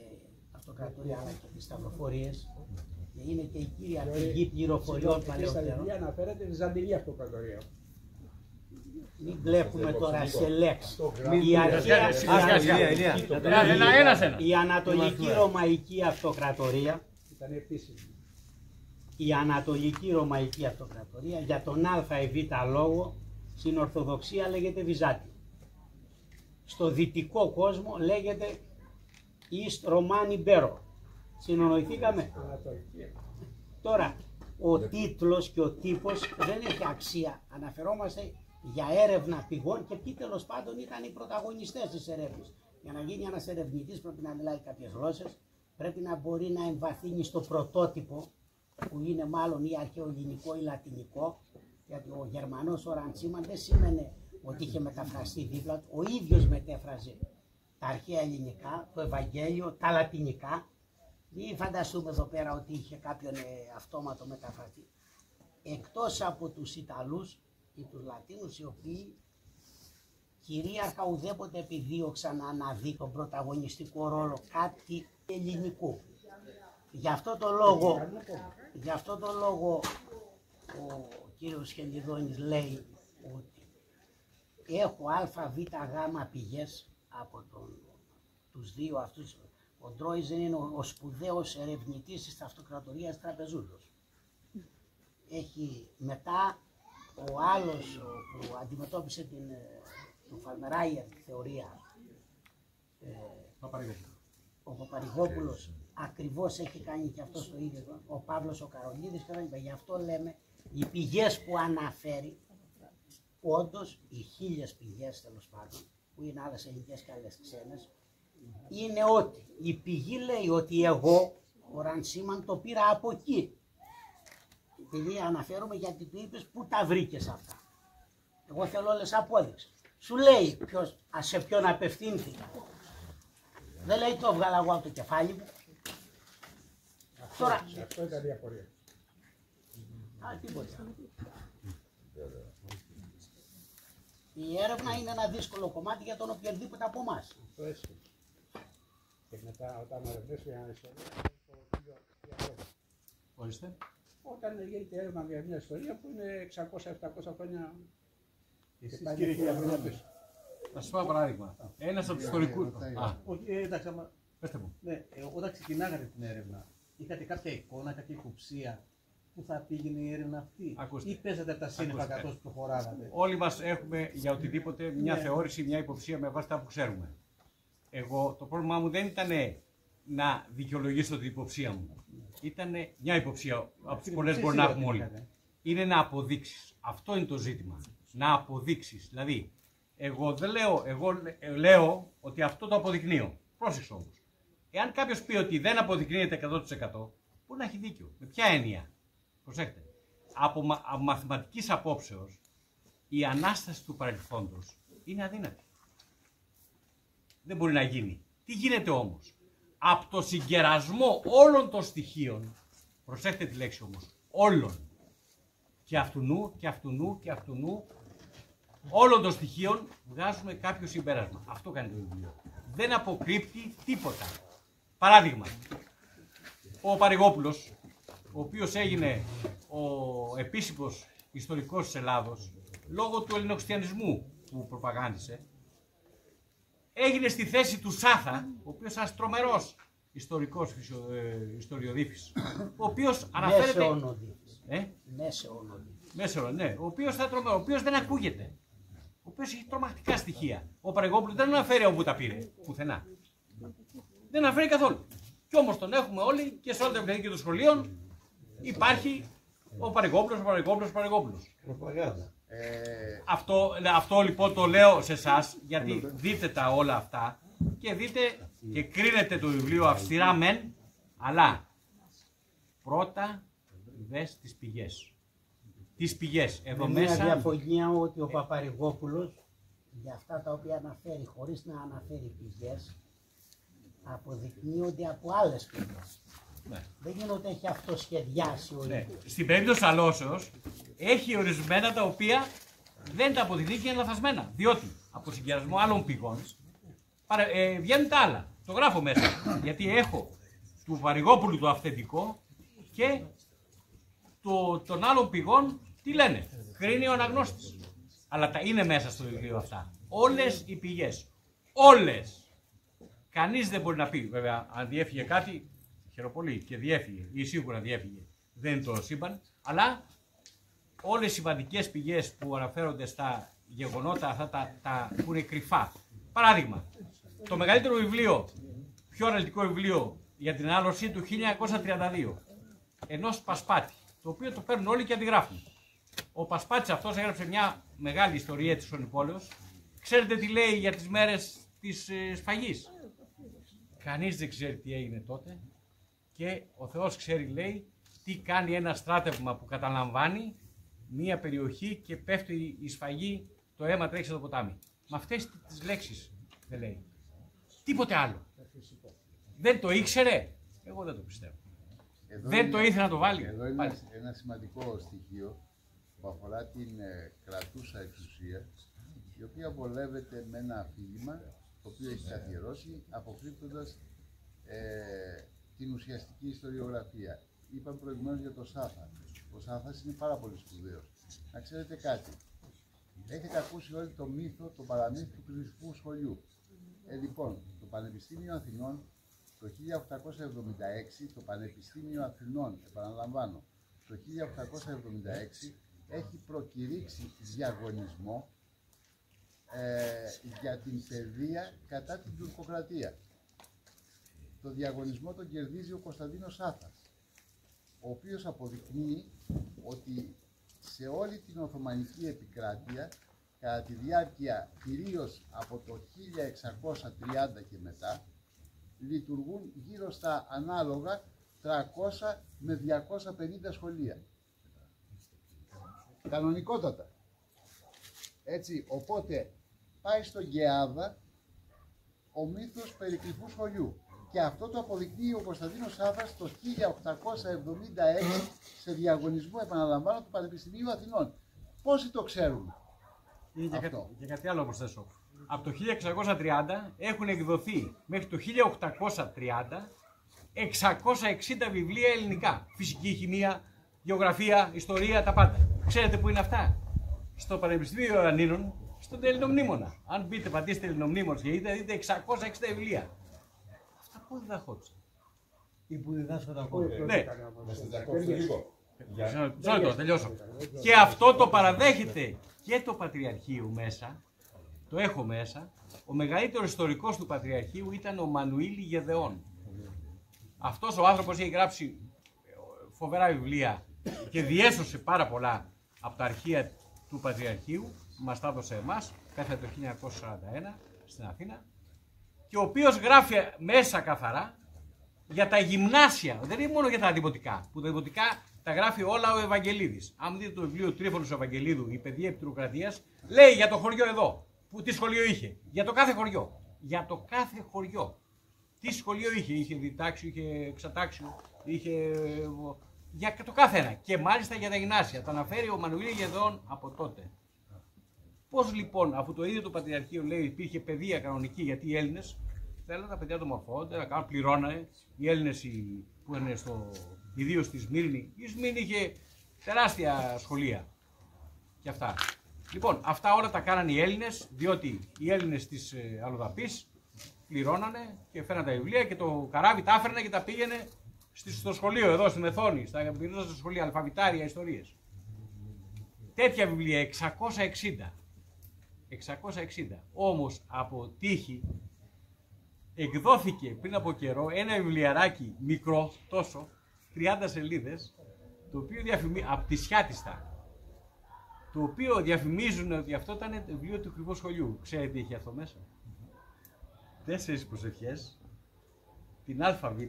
αυτοκρατορία αλλά και τις σταυροφορίες, και είναι και η κύρια πηγή πληροφοριών παλαιότερων. Στα αναφέρεται Βυζαντινή αυτοκρατορία. Μην βλέπουμε τώρα σε λέξη. Η Ανατολική Ρωμαϊκή Αυτοκρατορία, η Ανατολική Ρωμαϊκή Αυτοκρατορία για τον α ή β λόγο στην Ορθοδοξία λέγεται Βυζάντιο. Στο δυτικό κόσμο λέγεται East Romani Bero. Συνονοηθήκαμε. Τώρα, ο τίτλος και ο τύπος δεν έχει αξία. Αναφερόμαστε για έρευνα πηγών και ποιοι τέλος πάντων ήταν οι πρωταγωνιστές της ερεύνης. Για να γίνει ένας ερευνητής πρέπει να μιλάει κάποιες γλώσσες, πρέπει να μπορεί να εμβαθύνει στο πρωτότυπο, που είναι μάλλον ή αρχαιοελληνικό ή λατινικό, γιατί ο Γερμανός ο Ραντσίμαν δεν σήμαινε ότι είχε μεταφραστεί δίπλα του, ο ίδιος μετέφραζε τα αρχαία ελληνικά, το Ευαγγέλιο, τα λατινικά. Μην φανταστούμε εδώ πέρα ότι είχε κάποιον αυτόματο μεταφραστή. Εκτός από τους Ιταλούς ή τους Λατίνους, οι οποίοι κυρίαρχα ουδέποτε επιδίωξαν να αναδεί τον πρωταγωνιστικό ρόλο κάτι ελληνικού. Γι' αυτό το λόγο ο κύριος Χελιδόνης λέει ότι έχω α, β, γ πηγές από τους δύο αυτούς. Ο Ντρόιζεν είναι ο σπουδαίος ερευνητής της αυτοκρατορίας Τραπεζούλος. Έχει μετά ο άλλος που αντιμετώπισε του Φαλμεράιερ τη θεωρία, ο Παπαρηγόπουλος, ακριβώς έχει κάνει και αυτό το ίδιο, ο Παύλος ο Καρολίδης και όλα λοιπά. Γι' αυτό λέμε οι πηγές που αναφέρει, όντως οι 1000 πηγές τέλος πάντων, που είναι άλλες ελληνικές και άλλες ξένες, είναι ότι η πηγή λέει ότι εγώ, ο Ραντσίμαν, το πήρα από εκεί. Επειδή αναφέρομαι γιατί του είπες πού τα βρήκες αυτά. Εγώ θέλω όλες απόδειξες. Σου λέει σε ποιον απευθύνθηκα. Δεν λέει το βγάλα εγώ από το κεφάλι μου. Τώρα... Αυτό ήταν διαφορία. Τίποτα. Η έρευνα είναι ένα δύσκολο κομμάτι για τον οποιοδήποτε από εμάς. Και μετά όταν ερευνήσει μια ιστορία, Ορίστε. όταν γίνεται έρευνα για μια ιστορία που είναι 600-700 χρόνια Εσείς, και πάει κύριε 1000 χρόνια πίσω. Θα σας πω ένα παράδειγμα. Ένας από τους ιστορικούς... Όχι, εντάξει, άμα... Πέστε μου. Ναι, όταν ξεκινάγατε την έρευνα, είχατε κάποια εικόνα, κάποια υποψία που θα πήγαινε η έρευνα αυτή, Ακούστε. ή παίζατε από τα σύννεφα καθώς προχωράγατε? Όλοι μας έχουμε για οτιδήποτε μια θεώρηση, μια υποψία με βάση τα που ξέρουμε. Εγώ το πρόβλημά μου δεν ήταν να δικαιολογήσω την υποψία μου. Ήταν μια υποψία από τις πολλές μπορεί να έχουμε όλοι. Είναι να αποδείξεις. Αυτό είναι το ζήτημα. Να αποδείξεις. Δηλαδή, εγώ λέω ότι αυτό το αποδεικνύω. Πρόσεξε όμως. Εάν κάποιος πει ότι δεν αποδεικνύεται 100%, μπορεί να έχει δίκιο. Με ποια έννοια? Προσέξτε. Από μαθηματικής απόψεως, η ανάσταση του παρελθόντος είναι αδύνατη. Δεν μπορεί να γίνει. Τι γίνεται όμως? Από το συγκερασμό όλων των στοιχείων, προσέξτε τη λέξη όμως, όλων, και αυτουνού και αυτουνού και αυτουνού, όλων των στοιχείων βγάζουμε κάποιο συμπέρασμα. Αυτό κάνει το βιβλίο. Δεν αποκρύπτει τίποτα. Παράδειγμα, ο Παρηγόπουλος, ο οποίος έγινε ο επίσημος ιστορικός της Ελλάδος, λόγω του ελληνοχριστιανισμού που προπαγάνδισε, έγινε στη θέση του Σάθα, ο οποίος ένας τρομερός ιστορικός ιστοριοδίφης, ο οποίος αναφέρεται... Μέσεωνο, ναι. Ο οποίος θα τρομερό, ο οποίος δεν ακούγεται. Ο οποίος έχει τρομακτικά στοιχεία. Ο Παρηγόπουλος δεν αναφέρει όπου τα πήρε, πουθενά. Δεν αναφέρει καθόλου. Κι όμως τον έχουμε όλοι και σε όλα τα βιβλία των σχολείων υπάρχει ο Παρηγόπουλος. Προπαγάνδα. Αυτό λοιπόν το λέω σε εσάς, γιατί δείτε τα όλα αυτά και δείτε και κρίνετε το βιβλίο αυστηρά μεν, αλλά πρώτα δες τις πηγές. Τις πηγές. Εδώ με μέσα... μια διαφωνία ότι ο Παπαρηγόπουλος για αυτά τα οποία αναφέρει χωρίς να αναφέρει πηγές αποδεικνύονται από άλλες πηγές. Ναι. Δεν είναι ότι έχει αυτοσχεδιάσει ο ίδιος. Στην περίπτωση Αλώσεως έχει ορισμένα τα οποία δεν τα αποδεικνύει και είναι λαθασμένα. Διότι από συγκερασμό άλλων πηγών, βγαίνουν τα άλλα. Το γράφω μέσα, γιατί έχω του Βαρυγόπουλου το αυθεντικό και των άλλων πηγών τι λένε. Κρίνει ο αναγνώστης. Αλλά τα είναι μέσα στο βιβλίο αυτά. Όλες οι πηγές. Όλες. Κανείς δεν μπορεί να πει, βέβαια, αν διέφυγε κάτι, χαιροπολί και διέφυγε, ή σίγουρα διέφυγε, δεν είναι το σύμπαν, αλλά όλες οι σημαντικές πηγές που αναφέρονται στα γεγονότα αυτά που είναι κρυφά. Παράδειγμα, το μεγαλύτερο βιβλίο, πιο αναλυτικό βιβλίο για την ανάλωση του 1932, ενός Πασπάτη, το οποίο το παίρνουν όλοι και αντιγράφουν. Ο Πασπάτης αυτός έγραψε μια μεγάλη ιστορία της Ονυπόλεως. Ξέρετε τι λέει για τις μέρες της σφαγής. Κανείς δεν ξέρει τι έγινε τότε και ο Θεός ξέρει, λέει, τι κάνει ένα στράτευμα που καταλαμβάνει μία περιοχή και πέφτει η σφαγή, το αίμα τρέχει στο ποτάμι. Με αυτές τις λέξεις δεν λέει. Τίποτε άλλο. Δεν το ήξερε. Εγώ δεν το πιστεύω. Δεν το ήθελε να το βάλει. Εδώ είναι ένα σημαντικό στοιχείο που αφορά την κρατούσα εξουσία, η οποία βολεύεται με ένα αφήγημα το οποίο έχει καθιερώσει, αποκρύπτοντας την ουσιαστική ιστοριογραφία. Είπαμε προηγουμένως για το Σάθα. Ο Σάθας είναι πάρα πολύ σπουδαίος. Να ξέρετε κάτι. Έχετε ακούσει όλοι το μύθο, το παραμύθι του κριτικού σχολείου. Λοιπόν, το Πανεπιστήμιο Αθηνών το 1876, το Πανεπιστήμιο Αθηνών, επαναλαμβάνω, το 1876 έχει προκηρύξει διαγωνισμό για την παιδεία κατά την τουρκοκρατία. Το διαγωνισμό τον κερδίζει ο Κωνσταντίνος Σάθας, ο οποίος αποδεικνύει ότι σε όλη την Οθωμανική επικράτεια, κατά τη διάρκεια κυρίως από το 1630 και μετά, λειτουργούν γύρω στα ανάλογα 300 με 250 σχολεία. Κανονικότατα. Έτσι, οπότε πάει στον Γεάδα ο μύθος περί κρυφού σχολείου. Και αυτό το αποδεικνύει ο Κωνσταντίνος Σάθας το 1876 σε διαγωνισμό, επαναλαμβάνω, του Πανεπιστημίου Αθηνών. Πόσοι το ξέρουν αυτό? Και κάτι άλλο προσθέσω. Από το 1630 έχουν εκδοθεί μέχρι το 1830 660 βιβλία ελληνικά. Φυσική, χημεία, γεωγραφία, ιστορία, τα πάντα. Ξέρετε πού είναι αυτά? Στο Πανεπιστήμιο Ιωαννίνων, στον Ελληνομνήμονα. Αν μπείτε, πατήσετε Ελληνομνήμονας και δείτε 660 βιβλία. Αυτά πού διδαχόντουσαν? Ή που διδάσκονταν ακόμα. Ναι. Τελειώσω. Και αυτό το παραδέχεται και το Πατριαρχείο μέσα. Το έχω μέσα. Ο μεγαλύτερος ιστορικός του Πατριαρχείου ήταν ο Μανουήλ Γεδεών. Αυτός ο άνθρωπος έχει γράψει φοβερά βιβλία και διέσωσε πάρα πολλά από τα αρχεία του Πατριαρχείου. Μας τα έδωσε εμάς, πέθανε το 1941 στην Αθήνα. Και ο οποίος γράφει μέσα καθαρά για τα γυμνάσια. Δεν είναι μόνο για τα δημοτικά, που τα δημοτικά τα γράφει όλα ο Ευαγγελίδης. Αν δείτε το βιβλίο Τρίφωνος Ευαγγελίδου, η παιδεία επί τροκρατίας, λέει για το χωριό εδώ. Που τι σχολείο είχε, για το κάθε χωριό. Για το κάθε χωριό. Τι σχολείο είχε, είχε διτάξιο, είχε εξατάξιο, είχε. Για το κάθε ένα. Και μάλιστα για τα γυμνάσια. Τα αναφέρει ο Μανουήλ Γεδεών από τότε. Πώς λοιπόν, αφού το ίδιο το Πατριαρχείο λέει υπήρχε παιδεία κανονική, γιατί οι Έλληνες θέλουν τα παιδιά του μορφώνονται, να κάνουν, πληρώνανε. Οι Έλληνες που είναι ιδίως στη Σμύρνη, η Σμύρνη είχε τεράστια σχολεία. Και αυτά. Λοιπόν, αυτά όλα τα κάνανε οι Έλληνες, διότι οι Έλληνες της Αλλοδαπής πληρώνανε και φέρναν τα βιβλία και το καράβι τα έφερνε και τα πήγαινε στο σχολείο εδώ στη Μεθόνη, στα σχολεία, αλφαβητάρια, ιστορίες. Τέτοια βιβλία, 660. 660. Όμως από τύχη εκδόθηκε πριν από καιρό ένα βιβλιαράκι μικρό, τόσο, 30 σελίδες, το οποίο από τη Σιάτιστα. Το οποίο διαφημίζουν ότι αυτό ήταν το βιβλίο του κρυφού σχολείου. Ξέρετε τι έχει αυτό μέσα? 4 προσευχές, την ΑΒ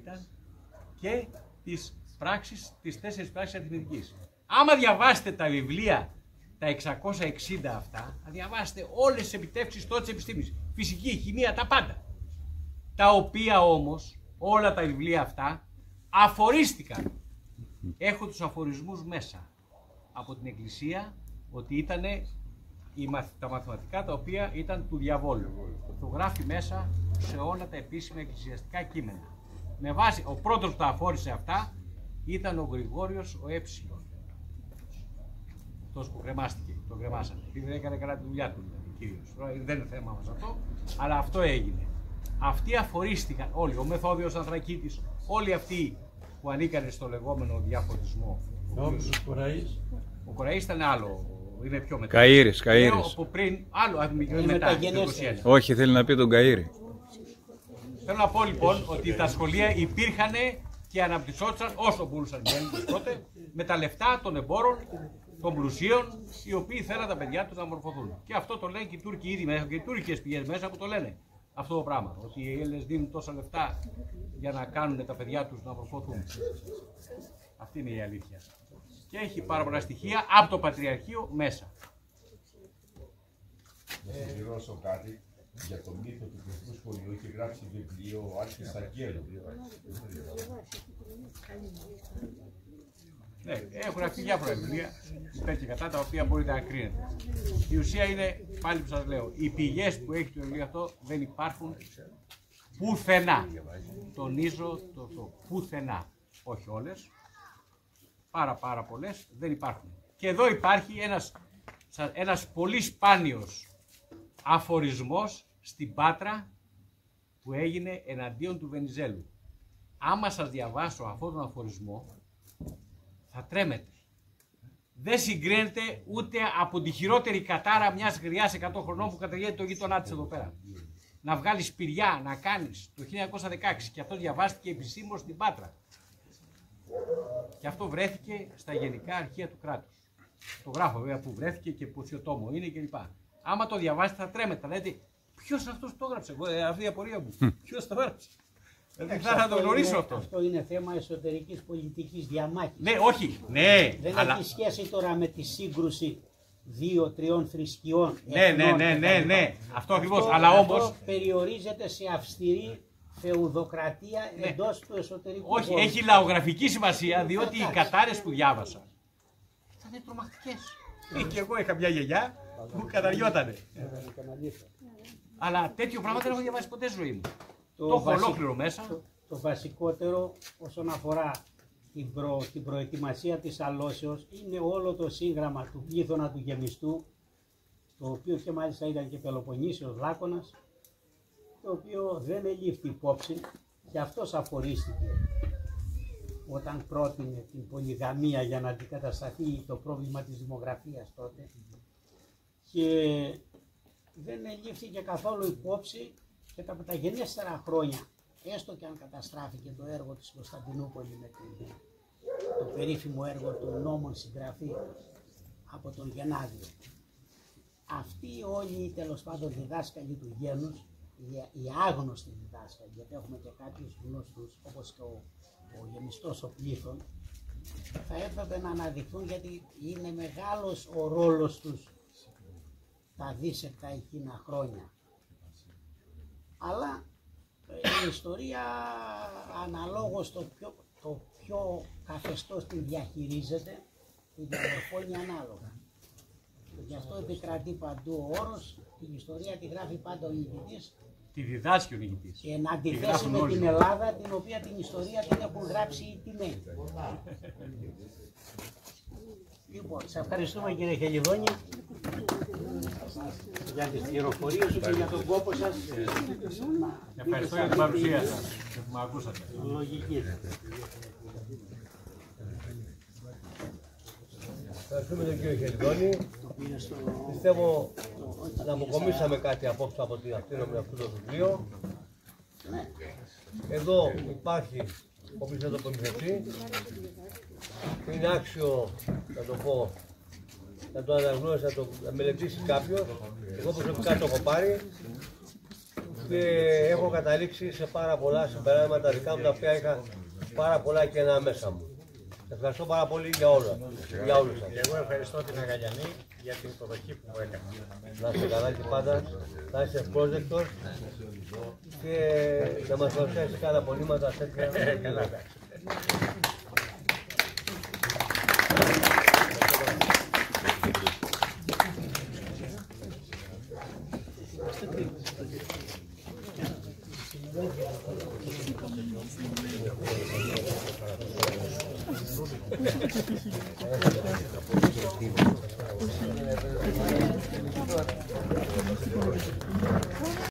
και τις 4 πράξεις αθηνητικής. Άμα διαβάσετε τα βιβλία, τα 660 αυτά, θα διαβάσετε όλες τις επιτεύξεις τότε της επιστήμης. Φυσική, χημεία, τα πάντα. Τα οποία όμως, όλα τα βιβλία αυτά, αφορίστηκαν. Έχω τους αφορισμούς μέσα από την Εκκλησία, ότι ήταν τα μαθηματικά τα οποία ήταν του διαβόλου. Το γράφει μέσα σε όλα τα επίσημα εκκλησιαστικά κείμενα. Με βάση, ο πρώτος που τα αφόρησε αυτά ήταν ο Γρηγόριος ο Έψιλον. Αυτός που κρεμάστηκε, τον κρεμάσανε. Δεν έκανε καλά τη δουλειά του, κυρίως. Δεν είναι θέμα μας αυτό, αλλά αυτό έγινε. Αυτοί αφορίστηκαν όλοι, ο Μεθόδιος Ανθρακίτης, όλοι αυτοί που ανήκανε στο λεγόμενο διαφωτισμό. Ο Κοραής ήταν άλλο, είναι πιο μετά. Καΐρης. Από πριν, άλλο μετά. Όχι, θέλει να πει τον Καΐρη. Θέλω να πω λοιπόν ότι τα σχολεία υπήρχαν και αναπτυσσόντουσαν όσο μπορούσαν οι Έλληνες τότε, με τα λεφτά των εμπόρων, των πλουσίων, οι οποίοι θέλαν τα παιδιά τους να μορφωθούν. Και αυτό το λένε και οι Τούρκοι ήδη μέσα, και οι τουρκικές πηγές μέσα που το λένε αυτό το πράγμα. Ότι οι Έλληνες δίνουν τόσα λεφτά για να κάνουν τα παιδιά τους να μορφωθούν. Αυτή είναι η αλήθεια. Και έχει πάρα πολλά στοιχεία από το Πατριαρχείο μέσα. Να συμπληρώσω κάτι για το μύθο του Χριστού σχολείου. Έχει γράψει βιβλίο ο Άρχης Αγγέλου. Ναι, έχουν γραφτεί διάφορα βιβλία υπέρ και κατά, τα οποία μπορείτε να κρίνετε. Η ουσία είναι, πάλι που σας λέω, οι πηγές που έχει το βιβλίο αυτό δεν υπάρχουν πουθενά. Τονίζω το πουθενά. Όχι όλες, πάρα πολλές δεν υπάρχουν. Και εδώ υπάρχει ένας πολύ σπάνιος αφορισμός στην Πάτρα που έγινε εναντίον του Βενιζέλου. Άμα σας διαβάσω αυτόν τον αφορισμό, θα τρέμετε. Δεν συγκρίνεται ούτε από τη χειρότερη κατάρα μιας γριάς 100 χρονών που καταγγέλει το γείτονά της εδώ πέρα. Να βγάλεις σπηριά, να κάνεις το 1916, και αυτό διαβάστηκε επισήμως στην Πάτρα. Και αυτό βρέθηκε στα Γενικά Αρχεία του κράτους. Το γράφω βέβαια που βρέθηκε και που ποιο τόμο είναι κλπ. Άμα το διαβάσετε θα τρέμετε. Δηλαδή, ποιος αυτός το έγραψε? Αυτή η απορία μου. Ποιος το έγραψε? Δηλαδή, θα το γνωρίσω αυτό. Αυτό είναι θέμα εσωτερικής πολιτικής διαμάχης. Ναι, όχι. Ναι, δεν αλλά... έχει σχέση τώρα με τη σύγκρουση 2-3 θρησκειών. Ναι. Αυτό ακριβώς. Αλλά όμως. Αυτό περιορίζεται σε αυστηρή φεουδοκρατία εντός του εσωτερικού. Όχι, χώρου. έχει λαογραφική σημασία, διότι οι κατάρες που διάβασα ήταν τρομακτικές. Και εγώ είχα μια γιαγιά που καταριότανε. Αλλά τέτοιο πράγμα δεν έχω διαβάσει ποτέ στη ζωή μου. Το έχω ολόκληρο μέσα. Το βασικότερο όσον αφορά την προετοιμασία της αλώσεως είναι όλο το σύγγραμμα του Πλήθωνα του Γεμιστού, το οποίο και μάλιστα ήταν και Πελοποννήσιος Λάκωνας, το οποίο δεν ελήφθη υπόψη και αυτός αφορίστηκε όταν πρότεινε την πολυγαμία για να αντικατασταθεί το πρόβλημα της δημογραφίας τότε, και δεν ελήφθηκε καθόλου υπόψη και τα μεταγενέστερα χρόνια, έστω και αν καταστράφηκε το έργο της Κωνσταντινούπολη με το περίφημο έργο του νόμων συγγραφή από τον Γενάδιο. Αυτοί όλοι τέλος πάντων διδάσκαλοι του γένους, οι άγνωστοι διδάσκαλοι, γιατί έχουμε και κάποιους γνωστούς όπως και ο γεμιστός ο Πλήθων, θα έπρεπε να αναδειχθούν, γιατί είναι μεγάλος ο ρόλος τους τα δίσεκτα εκείνα χρόνια. Αλλά η ιστορία αναλόγως το ποιο καθεστώς την διαχειρίζεται, την διαμορφώνει ανάλογα. Και γι' αυτό επικρατεί παντού ο όρος, την ιστορία τη γράφει πάντα ο νικητής. Τη διδάσκει ο νικητής. Και να αντιθέσει με την Ελλάδα, την οποία την ιστορία την έχουν γράψει οι τιμένοι. Λοιπόν, σε ευχαριστούμε κύριε Χελιδόνη για τις πληροφορίες και για τον κόπο σας. Ευχαριστώ για την παρουσία σας και που με ακούσατε. Λογική. Ευχαριστούμε τον κύριο Χελιδόνη. Πιστεύω να αποκομίσαμε κάτι απόψε από την αυτήνομη αυτού το βιβλίο. Εδώ υπάρχει ο πίσω το προμηθευτή. Είναι άξιο, να το πω, να το αναγνώσει, να το μελετήσει κάποιος. Εγώ προσωπικά το έχω πάρει και έχω καταλήξει σε πάρα πολλά συμπεράσματα δικά μου, τα οποία είχα πάρα πολλά κενά μέσα μου. Ευχαριστώ πάρα πολύ για όλα. Για όλους σας. Και εγώ ευχαριστώ την Αγαλιανή για την υποδοχή που μου έκανε. Να είστε καλά και πάντα, να είστε ευπρόσδεκτος και να μας παρουσιάσει κάνα απολύματα τέτοια. Καλά.